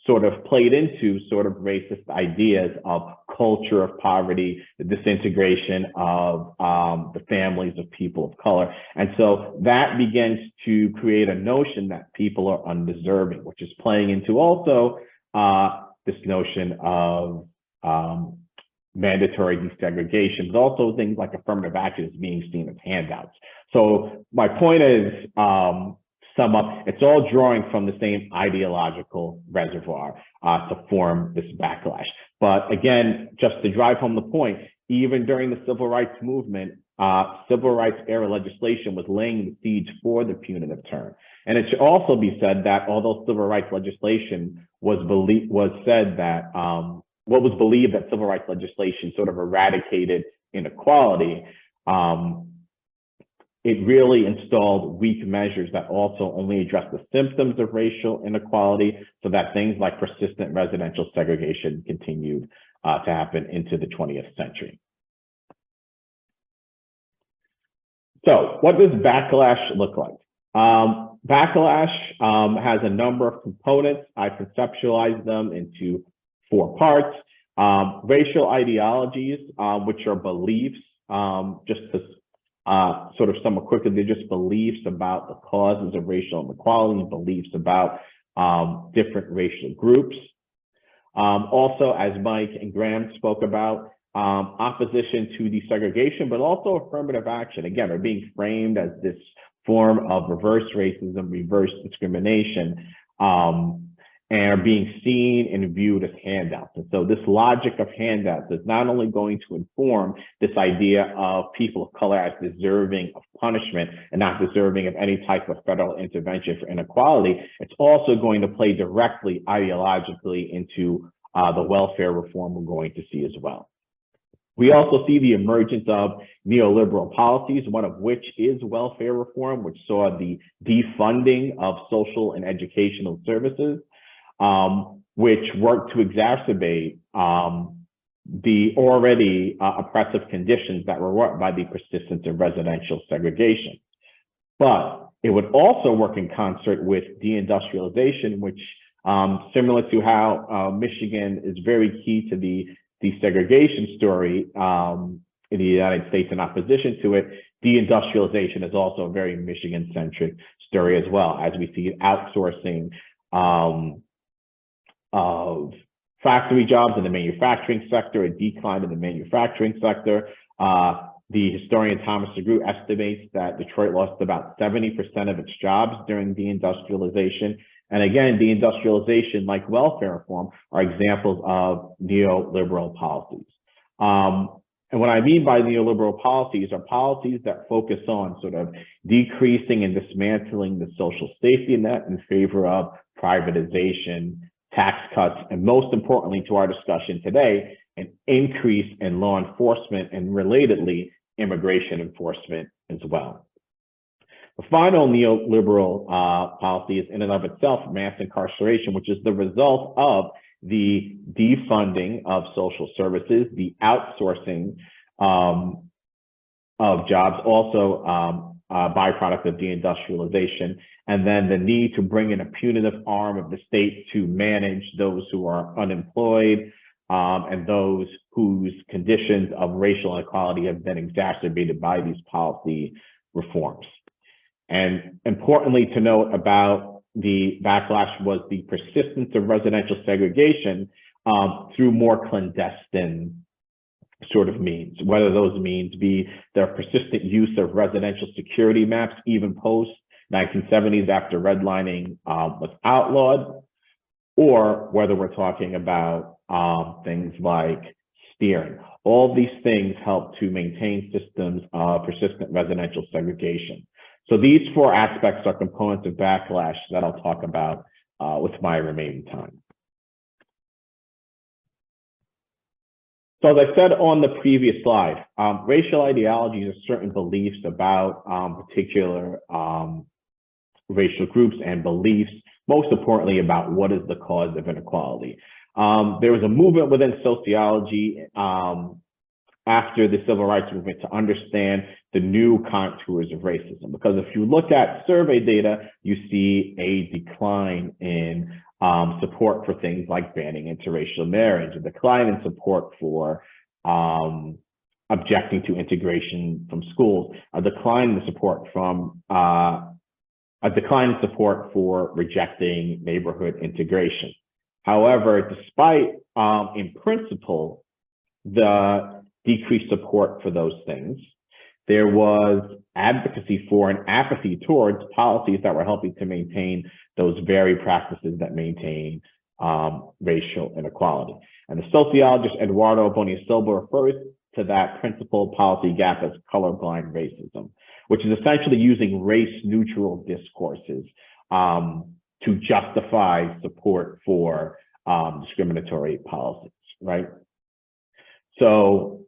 sort of played into sort of racist ideas of culture of poverty, the disintegration of the families of people of color. And so that begins to create a notion that people are undeserving, which is playing into also this notion of mandatory desegregation, but also things like affirmative action is being seen as handouts. So my point is, sum up, it's all drawing from the same ideological reservoir to form this backlash. But again, just to drive home the point, even during the civil rights movement, civil rights era legislation was laying the seeds for the punitive turn. And it should also be said that although civil rights legislation was said that what was believed that civil rights legislation sort of eradicated inequality, it really installed weak measures that also only address the symptoms of racial inequality, so that things like persistent residential segregation continued to happen into the 20th century. So what does backlash look like? Backlash has a number of components. I conceptualize them into 4 parts. Racial ideologies, which are beliefs, just to sort of sum up quickly, they're just beliefs about the causes of racial inequality, beliefs about different racial groups. Also, as Mike and Graham spoke about, opposition to desegregation, but also affirmative action, again, are being framed as this form of reverse racism, reverse discrimination, and are being seen and viewed as handouts. And so this logic of handouts is not only going to inform this idea of people of color as deserving of punishment and not deserving of any type of federal intervention for inequality, it's also going to play directly ideologically into the welfare reform we're going to see as well. We also see the emergence of neoliberal policies, one of which is welfare reform, which saw the defunding of social and educational services, which worked to exacerbate the already oppressive conditions that were wrought by the persistence of residential segregation. But it would also work in concert with deindustrialization, which similar to how Michigan is very key to the desegregation story in the United States in opposition to it, deindustrialization is also a very Michigan-centric story as well, as we see outsourcing of factory jobs in the manufacturing sector, a decline in the manufacturing sector. The historian Thomas DeGroot estimates that Detroit lost about 70% of its jobs during deindustrialization. And again, deindustrialization, like welfare reform, are examples of neoliberal policies. And what I mean by neoliberal policies are policies that focus on sort of decreasing and dismantling the social safety net in favor of privatization, tax cuts, and most importantly to our discussion today, an increase in law enforcement and relatedly immigration enforcement as well. The final neoliberal policy is in and of itself mass incarceration, which is the result of the defunding of social services, the outsourcing of jobs, also a byproduct of deindustrialization, and then the need to bring in a punitive arm of the state to manage those who are unemployed and those whose conditions of racial inequality have been exacerbated by these policy reforms. And importantly to note about the backlash was the persistence of residential segregation through more clandestine sort of means, whether those means be the persistent use of residential security maps, even post 1970s after redlining was outlawed, or whether we're talking about things like steering. All these things help to maintain systems of persistent residential segregation. So these four aspects are components of backlash that I'll talk about with my remaining time. So as I said on the previous slide, racial ideologies are certain beliefs about particular racial groups and beliefs, most importantly about what is the cause of inequality. There was a movement within sociology after the civil rights movement to understand the new contours of racism. Because if you look at survey data, you see a decline in support for things like banning interracial marriage, a decline in support for objecting to integration from schools, a decline in support from for rejecting neighborhood integration. However, despite in principle the decreased support for those things, there was advocacy for and apathy towards policies that were helping to maintain those very practices that maintain racial inequality. And the sociologist Eduardo Boniasilva refers to that principal policy gap as colorblind racism, which is essentially using race-neutral discourses to justify support for discriminatory policies, right? So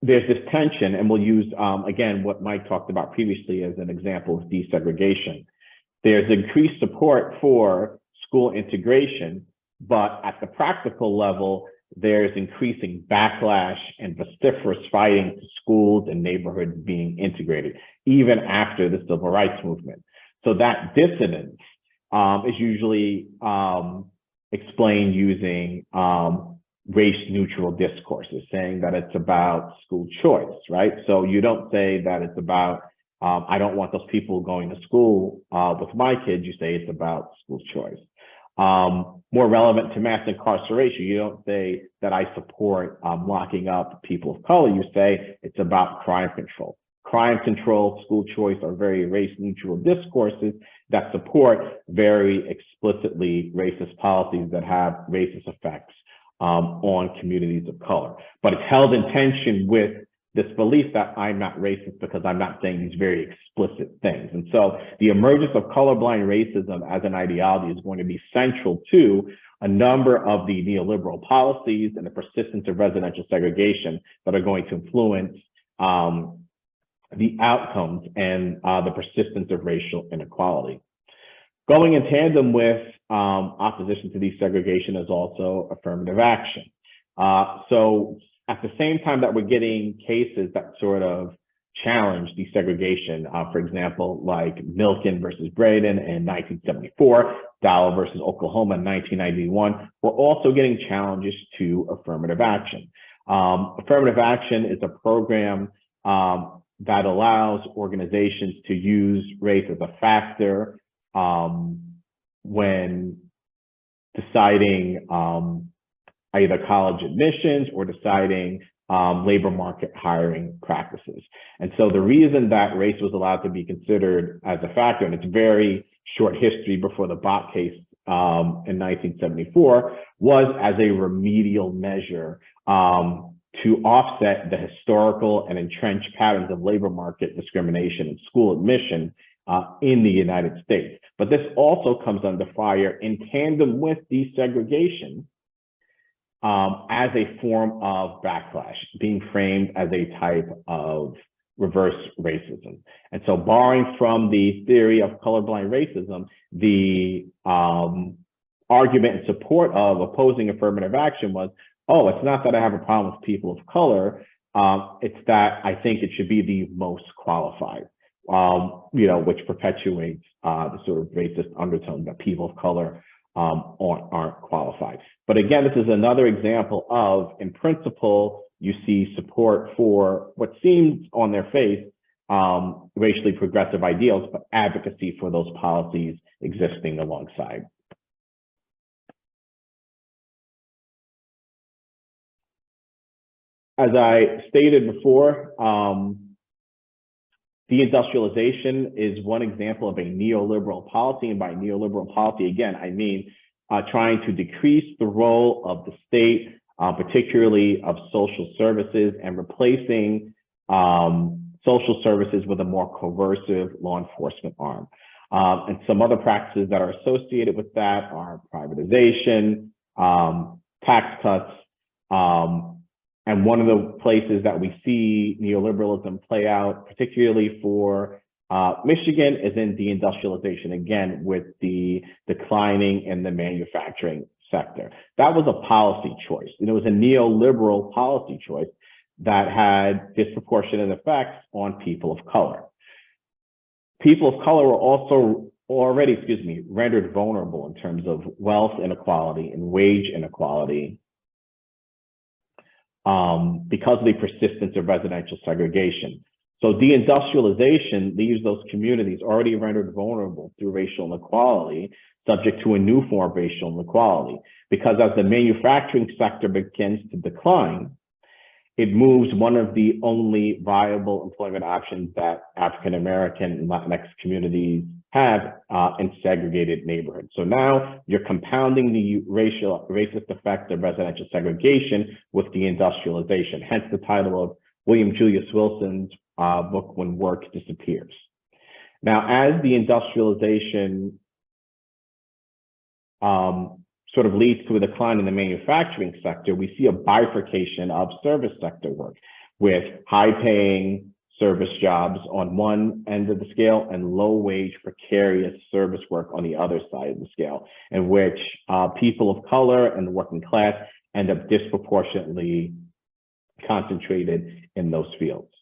there's this tension, and we'll use, again, what Mike talked about previously as an example of desegregation. There's increased support for school integration, but at the practical level, there's increasing backlash and vociferous fighting to schools and neighborhoods being integrated, even after the civil rights movement. So that dissonance is usually explained using race-neutral discourses, saying that it's about school choice, right? So you don't say that it's about, I don't want those people going to school with my kids, you say it's about school choice. More relevant to mass incarceration, you don't say that I support locking up people of color, you say it's about crime control. Crime control, school choice are very race-neutral discourses that support very explicitly racist policies that have racist effects on communities of color. But it's held in tension with this belief that I'm not racist because I'm not saying these very explicit things. And so the emergence of colorblind racism as an ideology is going to be central to a number of the neoliberal policies and the persistence of residential segregation that are going to influence the outcomes and the persistence of racial inequality. Going in tandem with opposition to desegregation is also affirmative action. So at the same time that we're getting cases that sort of challenge desegregation, for example, like Milken versus Braden in 1974, Dowell versus Oklahoma in 1991, we're also getting challenges to affirmative action. Affirmative action is a program that allows organizations to use race as a factor when deciding either college admissions or deciding labor market hiring practices. And so the reason that race was allowed to be considered as a factor, and it's very short history before the Bott case in 1974, was as a remedial measure to offset the historical and entrenched patterns of labor market discrimination and school admission in the United States. But this also comes under fire in tandem with desegregation as a form of backlash, being framed as a type of reverse racism. And so borrowing from the theory of colorblind racism, the argument in support of opposing affirmative action was, oh, it's not that I have a problem with people of color, it's that I think it should be the most qualified, which perpetuates the sort of racist undertone that people of color aren't qualified. But again, this is another example of, in principle, you see support for what seems on their face racially progressive ideals, but advocacy for those policies existing alongside. As I stated before, deindustrialization is one example of a neoliberal policy. And by neoliberal policy, again, I mean trying to decrease the role of the state, particularly of social services, and replacing social services with a more coercive law enforcement arm. And some other practices that are associated with that are privatization, tax cuts, and one of the places that we see neoliberalism play out, particularly for Michigan, is in deindustrialization, again, with the declining in the manufacturing sector. That was a policy choice. And it was a neoliberal policy choice that had disproportionate effects on people of color. People of color were also already, rendered vulnerable in terms of wealth inequality and wage inequality because of the persistence of residential segregation. So deindustrialization leaves those communities already rendered vulnerable through racial inequality, subject to a new form of racial inequality. Because as the manufacturing sector begins to decline, it moves one of the only viable employment options that African-American and Latinx communities have in segregated neighborhoods. So now you're compounding the racist effect of residential segregation with deindustrialization, hence the title of William Julius Wilson's book, When Work Disappears. Now, as the industrialization sort of leads to a decline in the manufacturing sector, we see a bifurcation of service sector work with high-paying service jobs on one end of the scale and low-wage precarious service work on the other side of the scale, in which people of color and the working class end up disproportionately concentrated in those fields.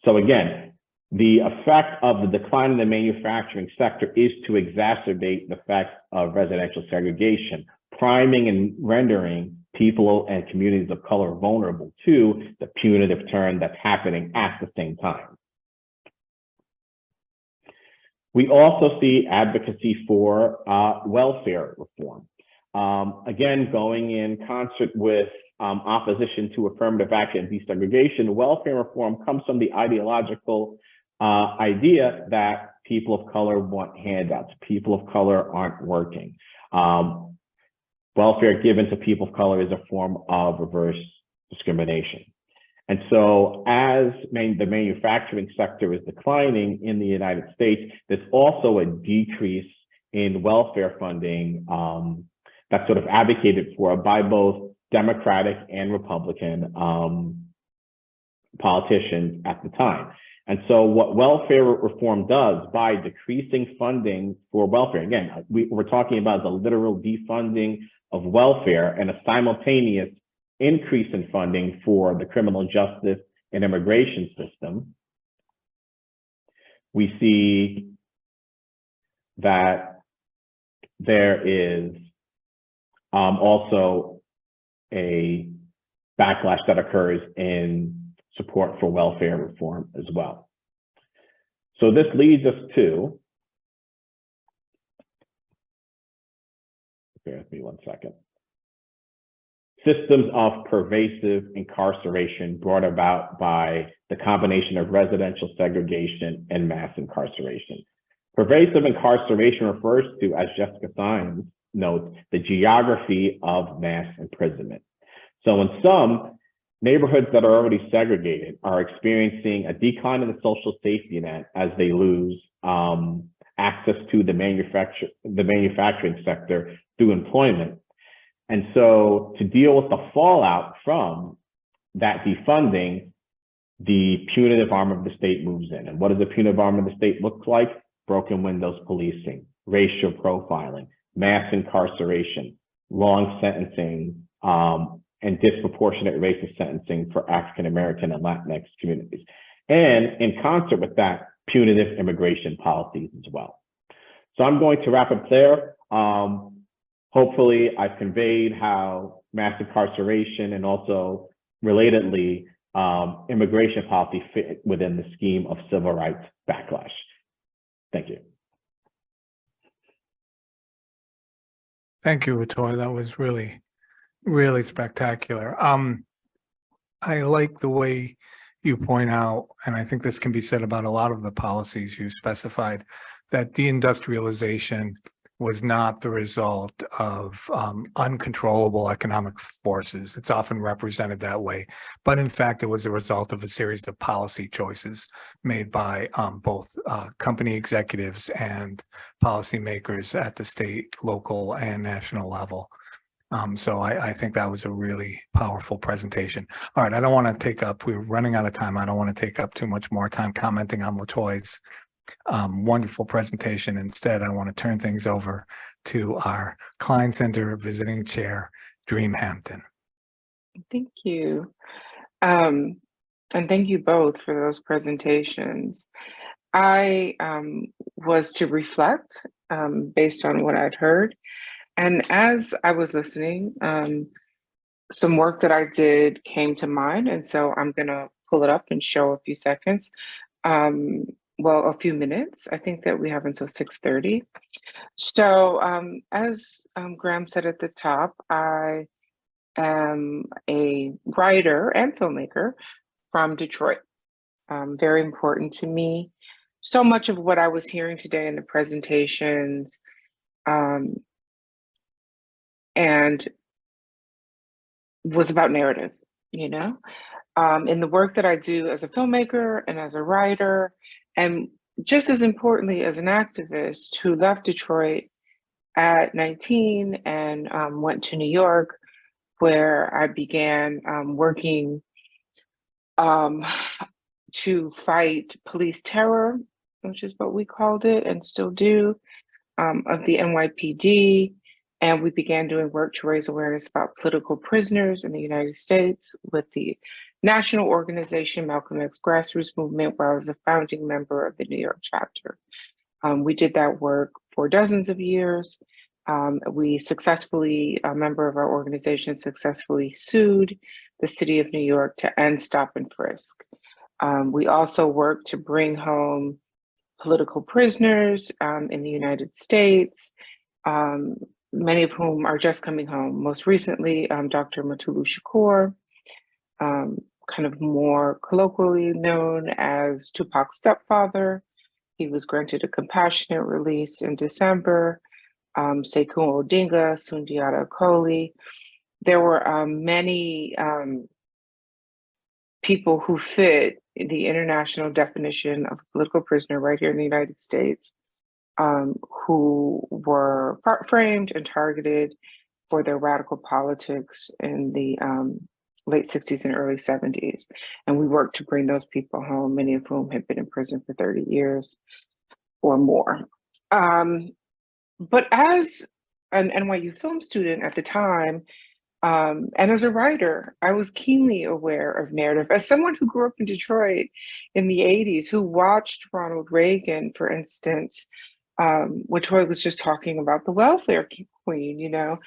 So again, the effect of the decline in the manufacturing sector is to exacerbate the effects of residential segregation, priming and rendering people and communities of color vulnerable to the punitive turn that's happening at the same time. We also see advocacy for welfare reform. Again, going in concert with opposition to affirmative action and desegregation, welfare reform comes from the ideological idea that people of color want handouts, people of color aren't working. Welfare given to people of color is a form of reverse discrimination. And so as the manufacturing sector is declining in the United States, there's also a decrease in welfare funding that's sort of advocated for by both Democratic and Republican politicians at the time. And so what welfare reform does by decreasing funding for welfare, again, we're talking about the literal defunding of welfare and a simultaneous increase in funding for the criminal justice and immigration system, we see that there is also a backlash that occurs in support for welfare reform as well. So this leads us to, bear with me one second, systems of pervasive incarceration brought about by the combination of residential segregation and mass incarceration. Pervasive incarceration refers to, as Jessica Sines notes, the geography of mass imprisonment. So in some neighborhoods that are already segregated are experiencing a decline in the social safety net as they lose access to the manufacturing sector through employment. And so to deal with the fallout from that defunding, the punitive arm of the state moves in. And what does the punitive arm of the state look like? Broken windows policing, racial profiling, mass incarceration, long sentencing, and disproportionate racist sentencing for African-American and Latinx communities. And in concert with that, punitive immigration policies as well. So I'm going to wrap up there. Hopefully I've conveyed how mass incarceration and also relatedly immigration policy fit within the scheme of civil rights backlash. Thank you. Thank you, Watoii. That was really spectacular. I like the way you point out, and I think this can be said about a lot of the policies you specified, that deindustrialization was not the result of uncontrollable economic forces. It's often represented that way, but in fact, it was a result of a series of policy choices made by both company executives and policymakers at the state, local, and national level. So I think that was a really powerful presentation. All right, I don't want to take up, we're running out of time. I don't want to take up too much more time commenting on Watoi's wonderful presentation. Instead, I want to turn things over to our Klein Center visiting chair, Dream Hampton. Thank you. And thank you both for those presentations. I was to reflect based on what I'd heard. And as I was listening, some work that I did came to mind. And so I'm going to pull it up and show a few seconds. Well, a few minutes. I think that we have until 6:30. So as Graham said at the top, I am a writer and filmmaker from Detroit. Very important to me. So much of what I was hearing today in the presentations and was about narrative, you know, in the work that I do as a filmmaker and as a writer, and just as importantly as an activist who left Detroit at 19 and went to New York, where I began working to fight police terror, which is what we called it and still do, of the NYPD. And we began doing work to raise awareness about political prisoners in the United States with the national organization Malcolm X Grassroots Movement, where I was a founding member of the New York chapter. We did that work for dozens of years. We successfully, a member of our organization successfully sued the city of New York to end stop and frisk. We also worked to bring home political prisoners in the United States, many of whom are just coming home. Most recently, Dr. Mutulu Shakur, kind of more colloquially known as Tupac's stepfather. He was granted a compassionate release in December. Sekou Odinga, Sundiata Acoli. There were many people who fit the international definition of political prisoner right here in the United States, who were framed and targeted for their radical politics in the late 60s and early 70s. And we worked to bring those people home, many of whom had been in prison for 30 years or more. But as an NYU film student at the time, and as a writer, I was keenly aware of narrative. As someone who grew up in Detroit in the 80s, who watched Ronald Reagan, for instance, Watoii was just talking about the welfare queen, you know.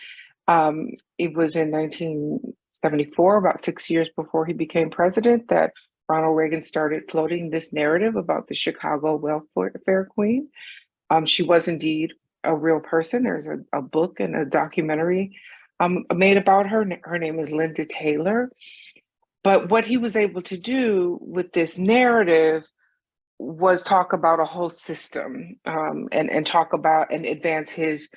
It was in 1974, about 6 years before he became president, that Ronald Reagan started floating this narrative about the Chicago welfare queen. She was indeed a real person. There's a book and a documentary made about her. Her name is Linda Taylor. But what he was able to do with this narrative was talk about a whole system, and talk about and advance his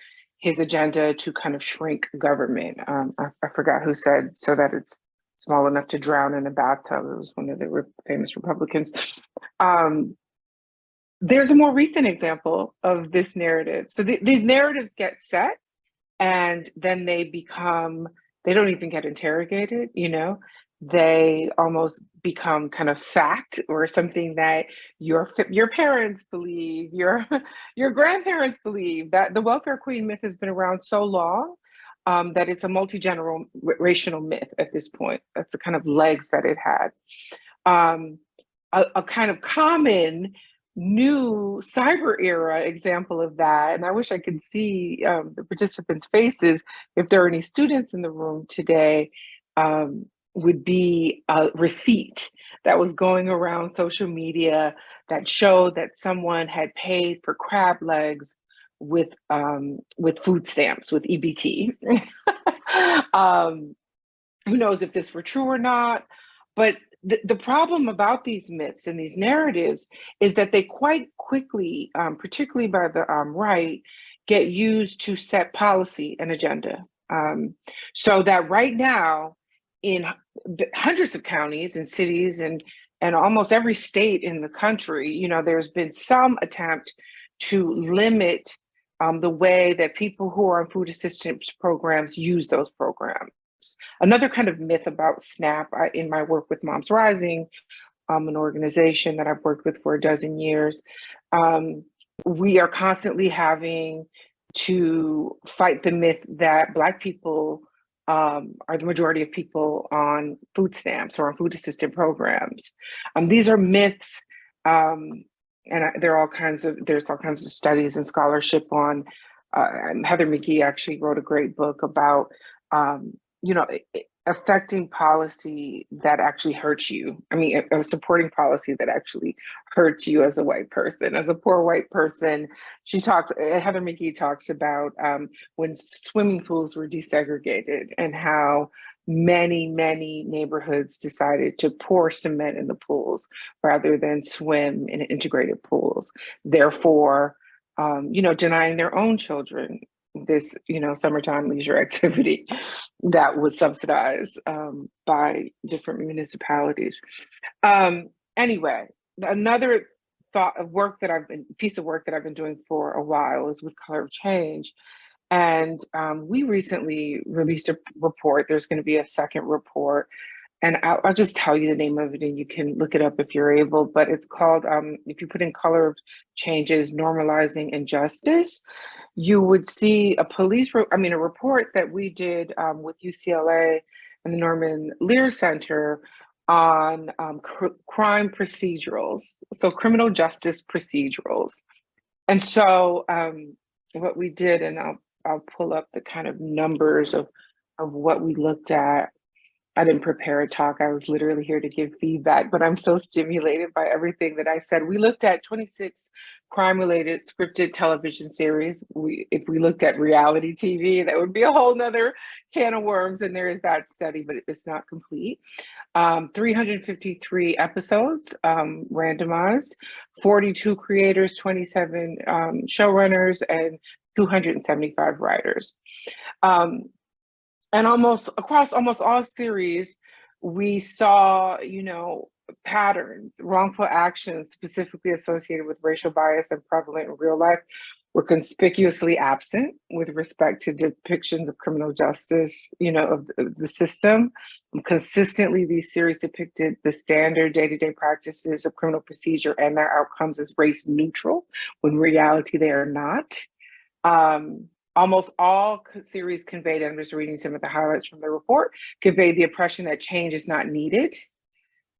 agenda to kind of shrink government. I forgot who said, so that it's small enough to drown in a bathtub. It was one of the famous Republicans. There's a more recent example of this narrative. So these narratives get set, and then they don't even get interrogated, you know? They almost become kind of fact, or something that your parents believe, your grandparents believe. That the welfare queen myth has been around so long that it's a multi-generational myth at this point. That's the kind of legs that it had. A kind of common new cyber era example of that, and I wish I could see the participants' faces if there are any students in the room today, would be a receipt that was going around social media that showed that someone had paid for crab legs with food stamps, with EBT. Who knows if this were true or not? But the problem about these myths and these narratives is that they quite quickly, particularly by the right, get used to set policy and agenda. So that right now, in hundreds of counties and cities and almost every state in the country, you know, there's been some attempt to limit the way that people who are on food assistance programs use those programs. Another kind of myth about SNAP, in my work with Moms Rising, an organization that I've worked with for a dozen years, we are constantly having to fight the myth that Black people are the majority of people on food stamps or on food assistance programs. These are myths, and there's all kinds of studies and scholarship on. Heather McGee actually wrote a great book about affecting policy that actually hurts you. I mean, supporting policy that actually hurts you as a white person, as a poor white person. Heather McGee talks about when swimming pools were desegregated and how many neighborhoods decided to pour cement in the pools rather than swim in integrated pools. Therefore, denying their own children this, summertime leisure activity that was subsidized by different municipalities. Anyway, another piece of work that I've been doing for a while is with Color of Change. And we recently released a report. There's going to be a second report. And I'll just tell you the name of it, and you can look it up if you're able, but it's called, if you put in Color of Changes, Normalizing Injustice, you would see a report that we did with UCLA and the Norman Lear Center on crime procedurals, so criminal justice procedurals. And so what we did, and I'll pull up the kind of numbers of what we looked at. I didn't prepare a talk. I was literally here to give feedback, but I'm so stimulated by everything that I said. We looked at 26 crime-related scripted television series. If we looked at reality TV, that would be a whole nother can of worms, and there is that study, but it's not complete. 353 episodes randomized, 42 creators, 27 showrunners, and 275 writers. And across almost all series, we saw, patterns, wrongful actions specifically associated with racial bias and prevalent in real life were conspicuously absent with respect to depictions of criminal justice, of the system. Consistently, these series depicted the standard day-to-day practices of criminal procedure and their outcomes as race neutral, when in reality they are not. Almost all series conveyed, I'm just reading some of the highlights from the report, conveyed the impression that change is not needed.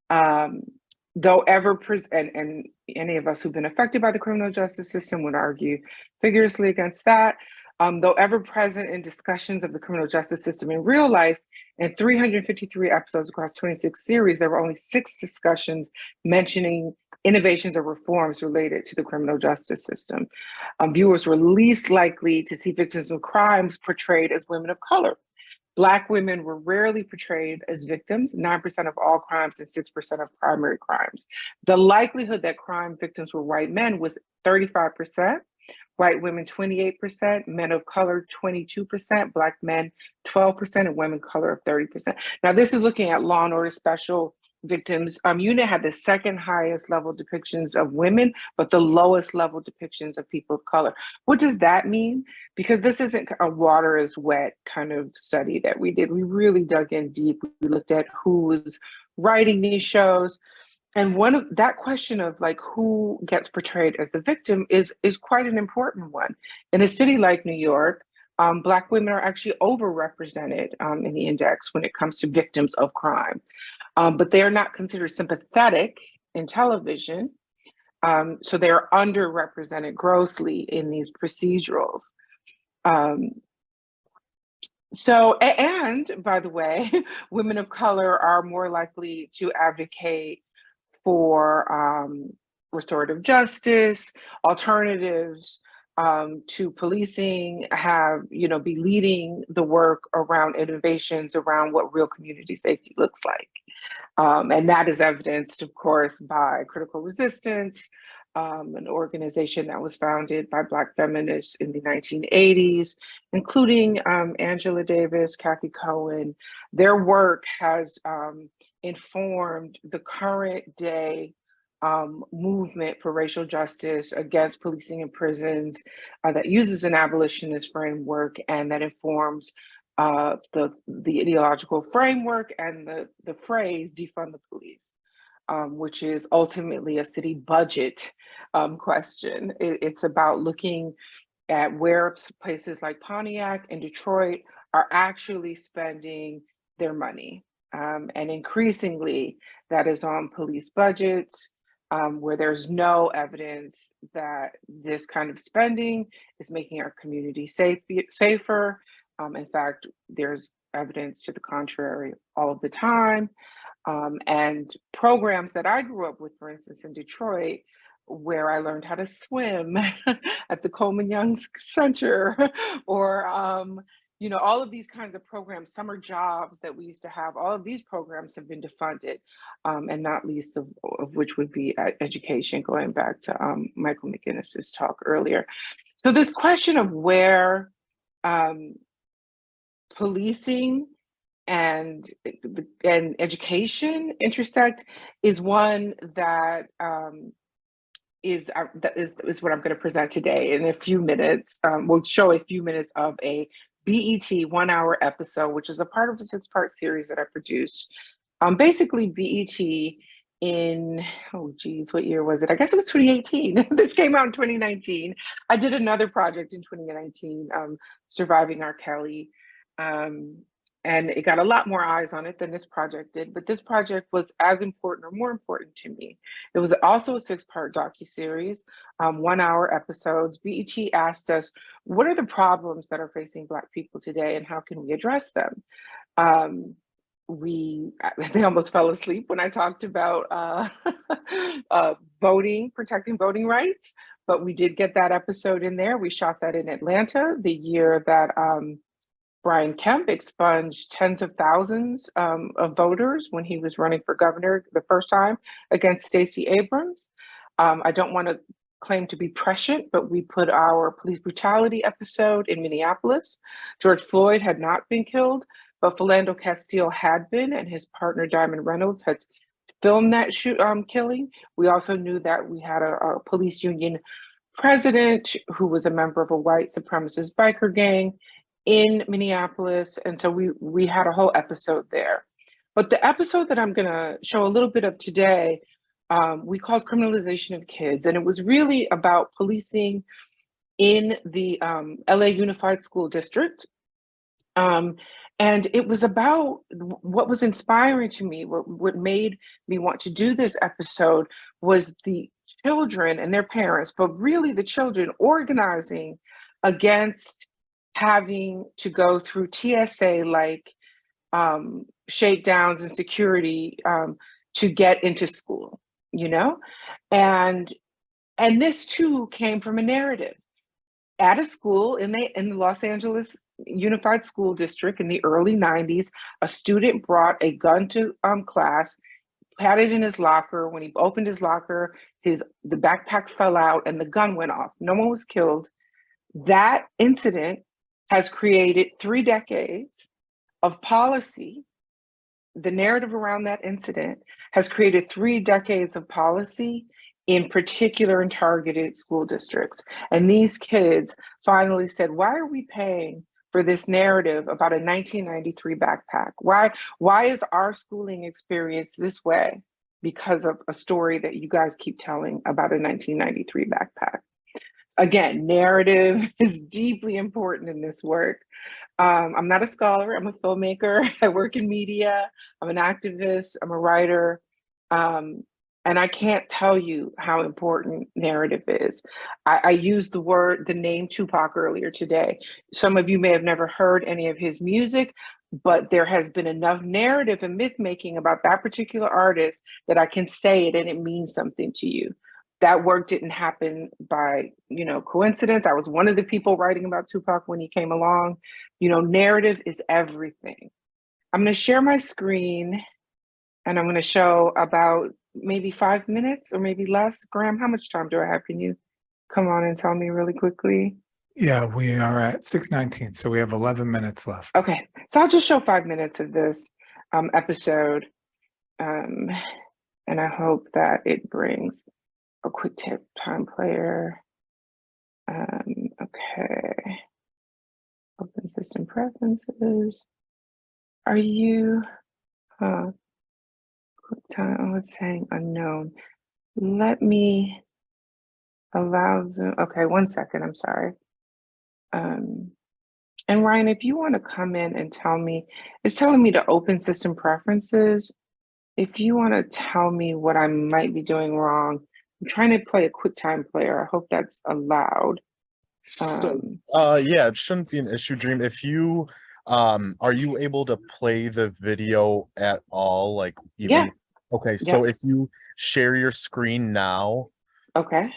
Though ever, and any of us who've been affected by the criminal justice system would argue vigorously against that. Though ever present in discussions of the criminal justice system in real life, in 353 episodes across 26 series, there were only 6 discussions mentioning innovations or reforms related to the criminal justice system. Viewers were least likely to see victims of crimes portrayed as women of color. Black women were rarely portrayed as victims, 9% of all crimes and 6% of primary crimes. The likelihood that crime victims were white men was 35%, white women 28%, men of color 22%, Black men 12%, and women of color of 30%. Now this is looking at Law and Order Special victims. Unit had the second highest level depictions of women, but the lowest level depictions of people of color. What does that mean? Because this isn't a water is wet kind of study that we did. We really dug in deep. We looked at who was writing these shows. And one of that question of like who gets portrayed as the victim is quite an important one. In a city like New York, Black women are actually overrepresented in the index when it comes to victims of crime. But they are not considered sympathetic in television. So they are underrepresented grossly in these procedurals. And by the way, women of color are more likely to advocate for restorative justice, alternatives to policing, be leading the work around innovations around what real community safety looks like. And that is evidenced, of course, by Critical Resistance, an organization that was founded by Black feminists in the 1980s, including Angela Davis, Kathy Cohen. Their work has informed the current day movement for racial justice against policing in prisons that uses an abolitionist framework and that informs the ideological framework and the phrase defund the police, which is ultimately a city budget question. It's about looking at where places like Pontiac and Detroit are actually spending their money. And increasingly, that is on police budgets, where there's no evidence that this kind of spending is making our community safer. In fact, there's evidence to the contrary all of the time. And programs that I grew up with, for instance, in Detroit, where I learned how to swim at the Coleman Young Center, or all of these kinds of programs, summer jobs that we used to have, all of these programs have been defunded, and not least of which would be education, going back to Michael McGuinness's talk earlier. So this question of where policing and education intersect is one that is what I'm going to present today in a few minutes. We'll show a few minutes of a BET 1-hour episode, which is a part of a 6-part series that I produced. Basically, BET in, what year was it? I guess it was 2018. This came out in 2019. I did another project in 2019, Surviving R. Kelly. And it got a lot more eyes on it than this project did, but this project was as important or more important to me. It was also a 6-part docuseries, 1-hour episodes. BET asked us, what are the problems that are facing Black people today and how can we address them? They almost fell asleep when I talked about voting, protecting voting rights, but we did get that episode in there. We shot that in Atlanta, the year that Brian Kemp expunged tens of thousands of voters when he was running for governor the first time against Stacey Abrams. I don't want to claim to be prescient, but we put our police brutality episode in Minneapolis. George Floyd had not been killed, but Philando Castile had been, and his partner Diamond Reynolds had filmed that killing. We also knew that we had a police union president who was a member of a white supremacist biker gang in Minneapolis, and so we had a whole episode there. But the episode that I'm going to show a little bit of today, we called Criminalization of Kids, and it was really about policing in the LA Unified School District. And it was about what was inspiring to me, what made me want to do this episode was the children and their parents, but really the children organizing against having to go through TSA-like shakedowns and security to get into school, you know? And this too came from a narrative. At a school in the Los Angeles Unified School District in the early 90s, a student brought a gun to class, had it in his locker. When he opened his locker, the backpack fell out and the gun went off. No one was killed. That incident has created 3 decades of policy. The narrative around that incident has created 3 decades of policy, in particular in targeted school districts. And these kids finally said, why are we paying for this narrative about a 1993 backpack? Why is our schooling experience this way? Because of a story that you guys keep telling about a 1993 backpack. Again, narrative is deeply important in this work. I'm not a scholar, I'm a filmmaker. I work in media, I'm an activist, I'm a writer. And I can't tell you how important narrative is. I used the name Tupac earlier today. Some of you may have never heard any of his music, but there has been enough narrative and myth making about that particular artist that I can say it and it means something to you. That work didn't happen by, coincidence. I was one of the people writing about Tupac when he came along. Narrative is everything. I'm going to share my screen and I'm going to show about maybe 5 minutes or maybe less. Graham, how much time do I have? Can you come on and tell me really quickly? Yeah, we are at 6:19, so we have 11 minutes left. Okay, so I'll just show 5 minutes of this episode. And I hope that it brings a quick tip time player. Okay. Open system preferences. Are you, quick time, oh, it's saying unknown. Let me allow Zoom. Okay, 1 second, I'm sorry. And Ryan, if you want to come in and tell me, it's telling me to open system preferences. If you want to tell me what I might be doing wrong, I'm trying to play a QuickTime player. I hope that's allowed. Yeah, it shouldn't be an issue, Dream. If you are you able to play the video at all? Like even Yeah. Okay, so Yeah. if you share your screen now, Okay.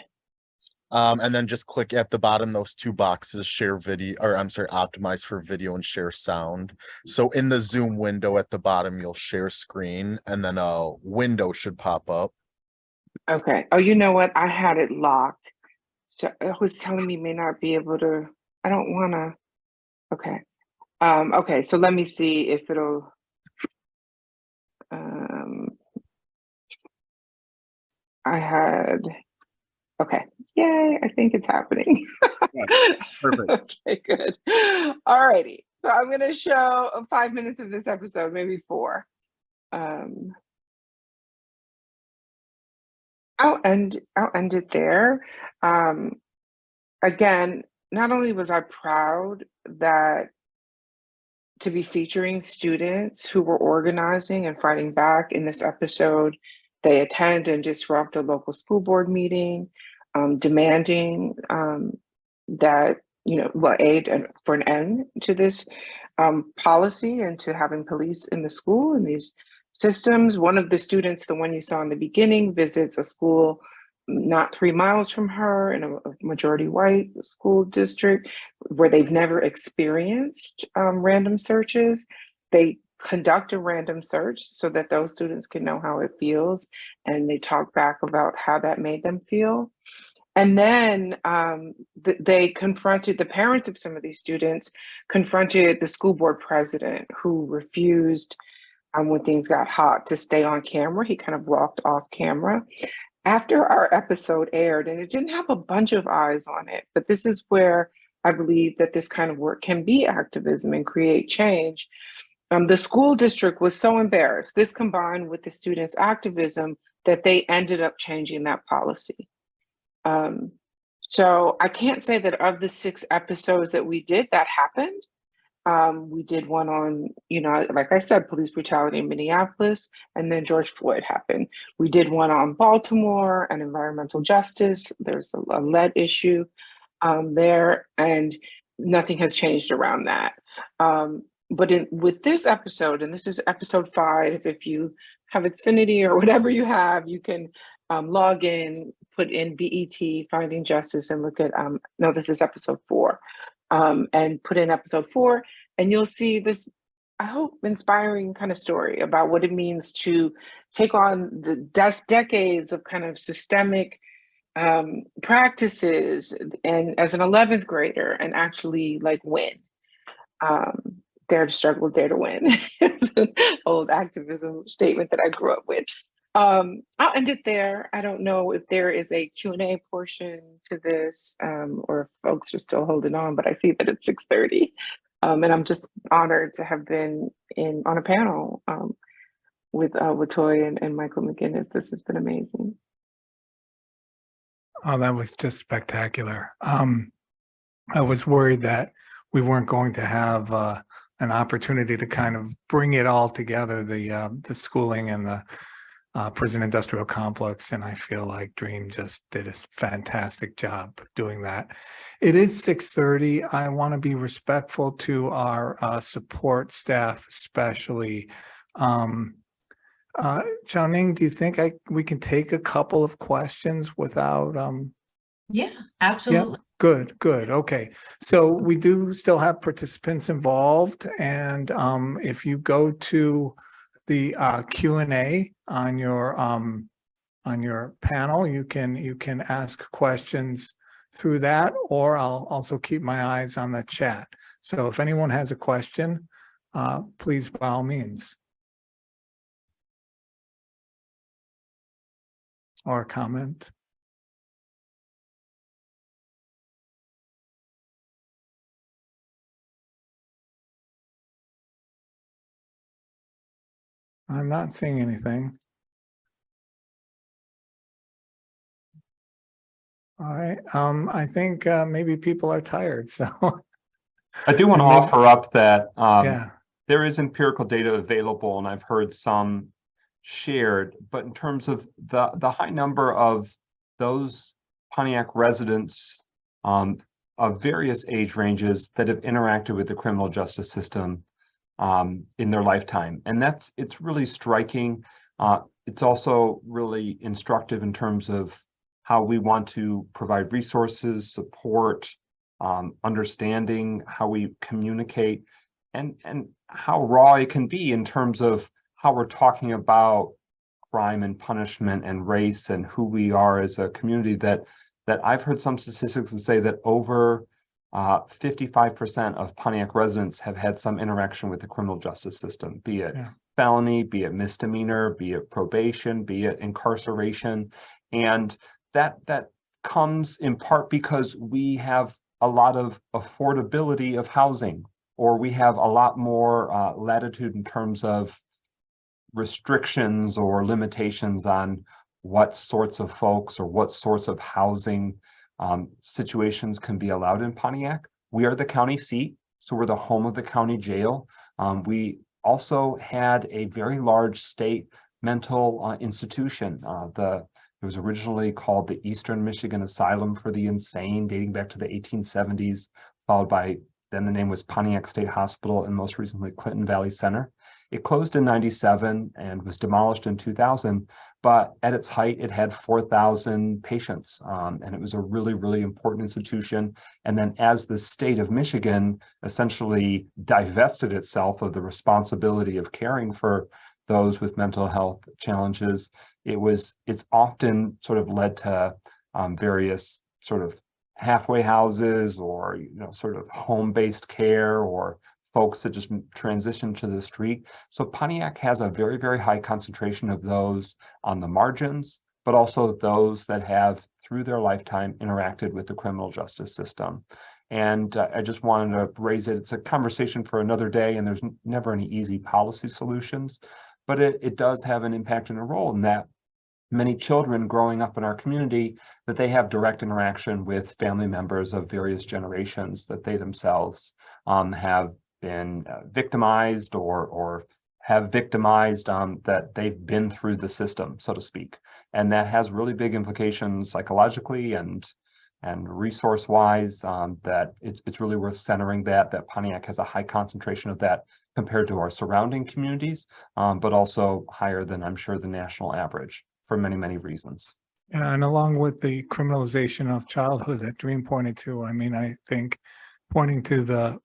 and then just click at the bottom those 2 boxes, share video, or I'm sorry, optimize for video and share sound. So in the Zoom window at the bottom, you'll share screen and then a window should pop up. Okay. Oh, you know what? I had it locked. So it was telling me may not be able to, I don't want to. Okay. Okay, so let me see if it'll, I had, okay. Yay, I think it's happening. Yes, perfect. Okay, good. All righty. So I'm going to show 5 minutes of this episode, maybe 4. I'll end it there. Again, not only was I proud that to be featuring students who were organizing and fighting back in this episode, they attend and disrupt a local school board meeting, demanding that, aid for an end to this policy and to having police in the school and these systems. One of the students, the one you saw in the beginning, visits a school not 3 miles from her in a majority white school district where they've never experienced random searches. They conduct a random search so that those students can know how it feels, and they talk back about how that made them feel. And then they confronted, the parents of some of these students confronted the school board president, who refused, when things got hot, to stay on camera. He kind of walked off camera after our episode aired, and it didn't have a bunch of eyes on it. But this is where I believe that this kind of work can be activism and create change. The school district was so embarrassed, this combined with the students' activism, that they ended up changing that policy. So I can't say that of the 6 episodes that we did, that happened. We did one on, like I said, police brutality in Minneapolis, and then George Floyd happened. We did one on Baltimore and environmental justice. There's a lead issue there, and nothing has changed around that. But with this episode, and this is episode 5, if you have Xfinity or whatever you have, you can log in, put in BET, Finding Justice, and look at, no, this is episode 4, and put in episode 4, and you'll see this, I hope, inspiring kind of story about what it means to take on the decades of kind of systemic practices, and as an 11th grader, and actually like win. Dare to struggle, dare to win. It's an old activism statement that I grew up with. I'll end it there. I don't know if there is a Q&A portion to this, or if folks are still holding on, but I see that it's 6:30. And I'm just honored to have been on a panel with Watoii and Michael McGuinness. This has been amazing. Oh, that was just spectacular. I was worried that we weren't going to have an opportunity to kind of bring it all together, the schooling and the prison industrial complex, and I feel like Dream just did a fantastic job doing that. It is 6:30. I want to be respectful to our support staff, especially. Xiaoning, do you think we can take a couple of questions without Yeah, absolutely. Yeah, good. Okay. So we do still have participants involved, and if you go to the Q&A on your panel, you can ask questions through that, or I'll also keep my eyes on the chat. So if anyone has a question, please, by all means. Or a comment. I'm not seeing anything. All right. I think maybe people are tired, so. I do want to offer up that Yeah. there is empirical data available, and I've heard some shared, but in terms of the high number of those Pontiac residents of various age ranges that have interacted with the criminal justice system in their lifetime. And it's really striking. It's also really instructive in terms of how we want to provide resources, support, understanding, how we communicate, and how raw it can be in terms of how we're talking about crime and punishment and race and who we are as a community. That I've heard some statistics that say that over 55% of Pontiac residents have had some interaction with the criminal justice system, be it felony, be it misdemeanor, be it probation, be it incarceration. And that comes in part because we have a lot of affordability of housing, or we have a lot more latitude in terms of restrictions or limitations on what sorts of folks or what sorts of housing situations can be allowed in Pontiac. We are the county seat, so we're the home of the county jail. We also had a very large state mental institution. It was originally called the Eastern Michigan Asylum for the Insane, dating back to the 1870s, followed by, then the name was Pontiac State Hospital, and most recently Clinton Valley Center. It closed in 97 and was demolished in 2000, but at its height, it had 4,000 patients, and it was a really, really important institution. And then as the state of Michigan essentially divested itself of the responsibility of caring for those with mental health challenges, it's often sort of led to various sort of halfway houses or, sort of home-based care or folks that just transition to the street. So Pontiac has a very, very high concentration of those on the margins, but also those that have, through their lifetime, interacted with the criminal justice system. And I just wanted to raise it. It's a conversation for another day, and there's never any easy policy solutions, but it does have an impact and a role in that many children growing up in our community, that they have direct interaction with family members of various generations that they themselves have been victimized or have victimized, that they've been through the system, so to speak. And that has really big implications psychologically and resource-wise, that it's really worth centering that Pontiac has a high concentration of that compared to our surrounding communities, but also higher than, I'm sure, the national average for many, many reasons. Yeah, and along with the criminalization of childhood that Dream pointed to, I mean, I think pointing to the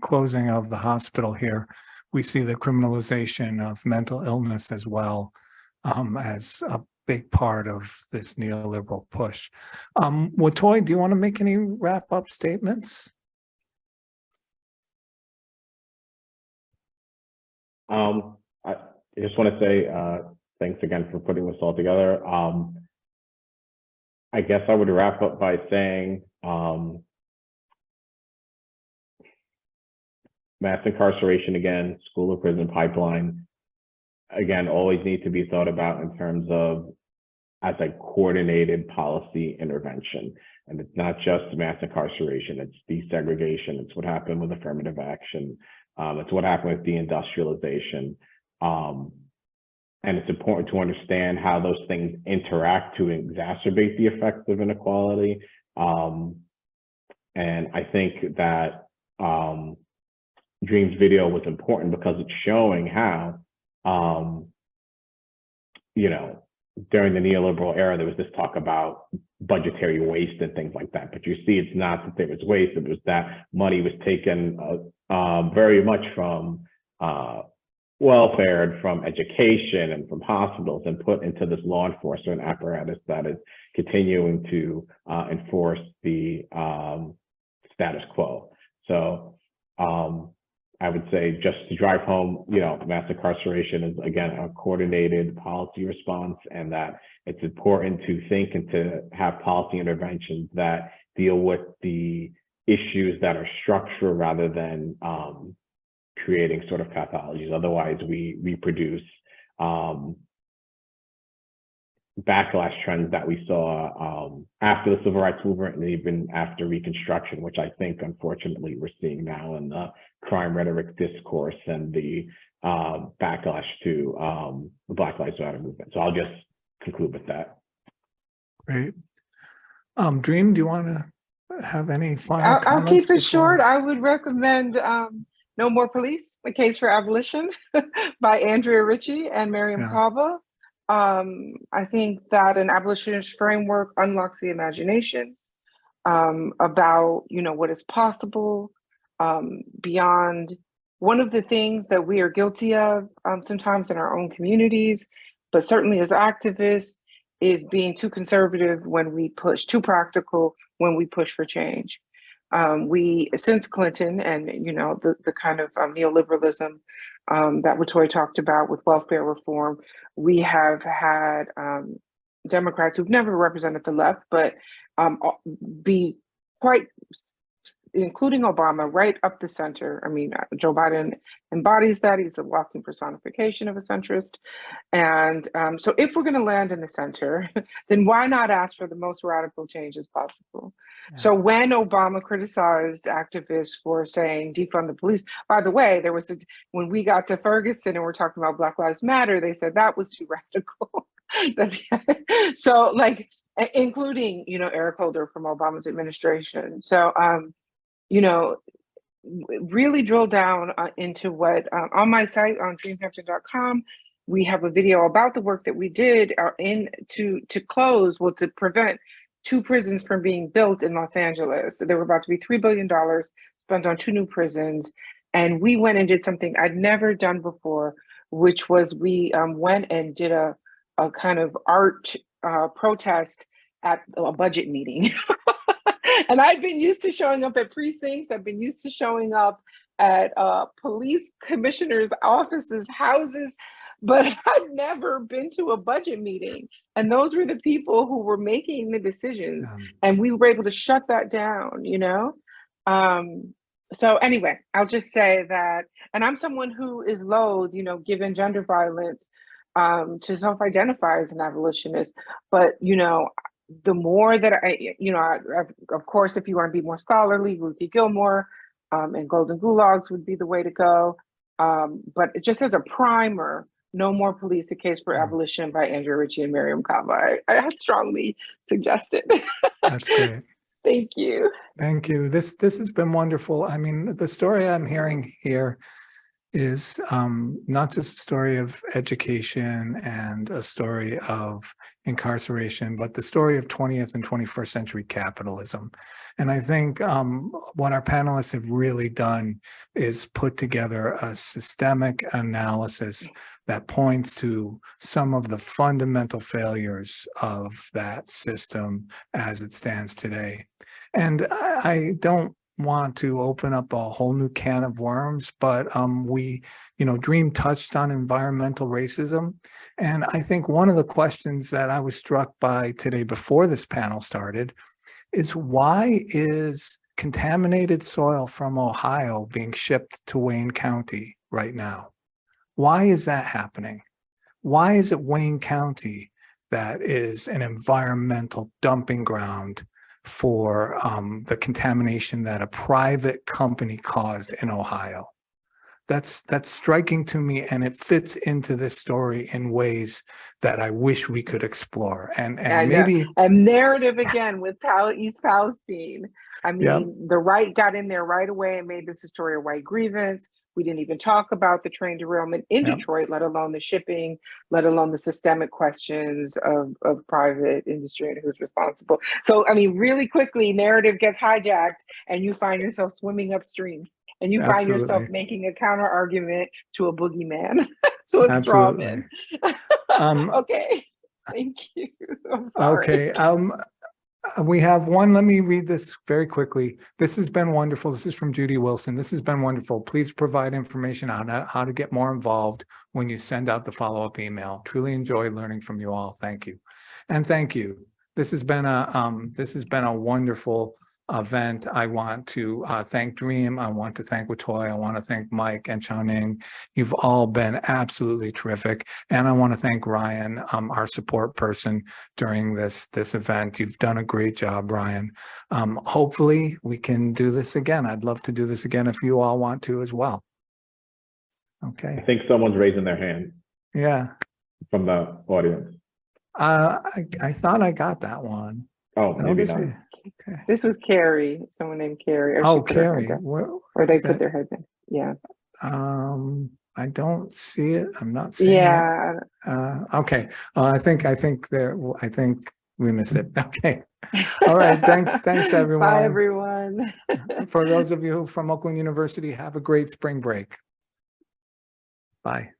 closing of the hospital here, we see the criminalization of mental illness as well, as a big part of this neoliberal push. Watoii, do you want to make any wrap-up statements? I just want to say thanks again for putting this all together. I guess I would wrap up by saying mass incarceration, again, school or prison pipeline, again, always need to be thought about in terms of as a coordinated policy intervention. And it's not just mass incarceration, it's desegregation, it's what happened with affirmative action, it's what happened with deindustrialization. And it's important to understand how those things interact to exacerbate the effects of inequality. And I think that Dream's video was important because it's showing how, during the neoliberal era, there was this talk about budgetary waste and things like that. But you see, it's not that there was waste, it was that money was taken very much from welfare and from education and from hospitals and put into this law enforcement apparatus that is continuing to enforce the status quo. So I would say, just to drive home, mass incarceration is, again, a coordinated policy response, and that it's important to think and to have policy interventions that deal with the issues that are structural rather than creating sort of pathologies. Otherwise, we reproduce backlash trends that we saw after the civil rights movement and even after Reconstruction, which I think, unfortunately, we're seeing now in the crime rhetoric discourse and the backlash to the Black Lives Matter movement. So I'll just conclude with that. Great. Dream, do you want to have any final comments? I'll keep it short. I would recommend No More Police, A Case for Abolition by Andrea Ritchie and Miriam Kava. I think that an abolitionist framework unlocks the imagination about, what is possible beyond one of the things that we are guilty of sometimes in our own communities, but certainly as activists, is being too conservative when we push, too practical when we push for change. We, since Clinton and, the kind of neoliberalism that Watoii talked about with welfare reform, we have had Democrats who've never represented the left, but be quite, including Obama, right up the center. I mean, Joe Biden embodies that. He's the walking personification of a centrist. And so if we're going to land in the center, then why not ask for the most radical changes possible? Yeah. So when Obama criticized activists for saying defund the police, by the way, there was when we got to Ferguson and we're talking about Black Lives Matter, they said that was too radical. So including, Eric Holder from Obama's administration. So, really drill down into what on my site on dreamhampton.com, we have a video about the work that we did to prevent 2 prisons from being built in Los Angeles. So there were about to be $3 billion spent on 2 new prisons. And we went and did something I'd never done before, which was we went and did a kind of art protest at a budget meeting. And I've been used to showing up at precincts. I've been used to showing up at police commissioners' offices, houses, but I've never been to a budget meeting. And those were the people who were making the decisions, and we were able to shut that down, you know? So anyway, I'll just say that, and I'm someone who is loath, you know, given gender violence, to self-identify as an abolitionist. But, you know, the more that of course, if you want to be more scholarly, Ruthie Gilmore and Golden Gulags would be the way to go. But just as a primer, No More Police, A Case for Abolition by Andrea Ritchie and Miriam Kaba, I had strongly suggested. That's great. Thank you. Thank you. This has been wonderful. I mean, the story I'm hearing here is not just a story of education and a story of incarceration, but the story of 20th and 21st century capitalism. And I think what our panelists have really done is put together a systemic analysis that points to some of the fundamental failures of that system as it stands today. And I don't want to open up a whole new can of worms, but Dream touched on environmental racism. And I think one of the questions that I was struck by today before this panel started is, why is contaminated soil from Ohio being shipped to Wayne County right now? Why is that happening? Why is it Wayne County that is an environmental dumping ground for the contamination that a private company caused in Ohio? That's striking to me, and it fits into this story in ways that I wish we could explore. And maybe a narrative again with East Palestine. I mean, the right got in there right away and made this a story of white grievance. We didn't even talk about the train derailment in Detroit, let alone the shipping, let alone the systemic questions of private industry and who's responsible. So, I mean, really quickly, narrative gets hijacked and you find yourself swimming upstream, and you find yourself making a counter argument to a boogeyman, to a straw man. Okay, thank you. I'm sorry. Okay. We have one. Let me read this very quickly. This has been wonderful. This is from Judy Wilson. This has been wonderful. Please provide information on how to get more involved when you send out the follow-up email. Truly enjoy learning from you all. Thank you. And thank you. This has been a wonderful event. I want to thank Dream. I want to thank Watoii. I want to thank Mike and Chao-Ning. You've all been absolutely terrific. And I want to thank Ryan, our support person during this event. You've done a great job, Ryan. Hopefully we can do this again. I'd love to do this again if you all want to as well. Okay. I think someone's raising their hand. Yeah. From the audience. I thought I got that one. Oh, maybe not. Okay. This was Carrie, someone named Carrie. Oh, Carrie. Or they put their head in. Yeah. I don't see it. I'm not seeing it. Okay. I think we missed it. Okay. All right. Thanks everyone. Bye everyone. For those of you from Oakland University, have a great spring break. Bye.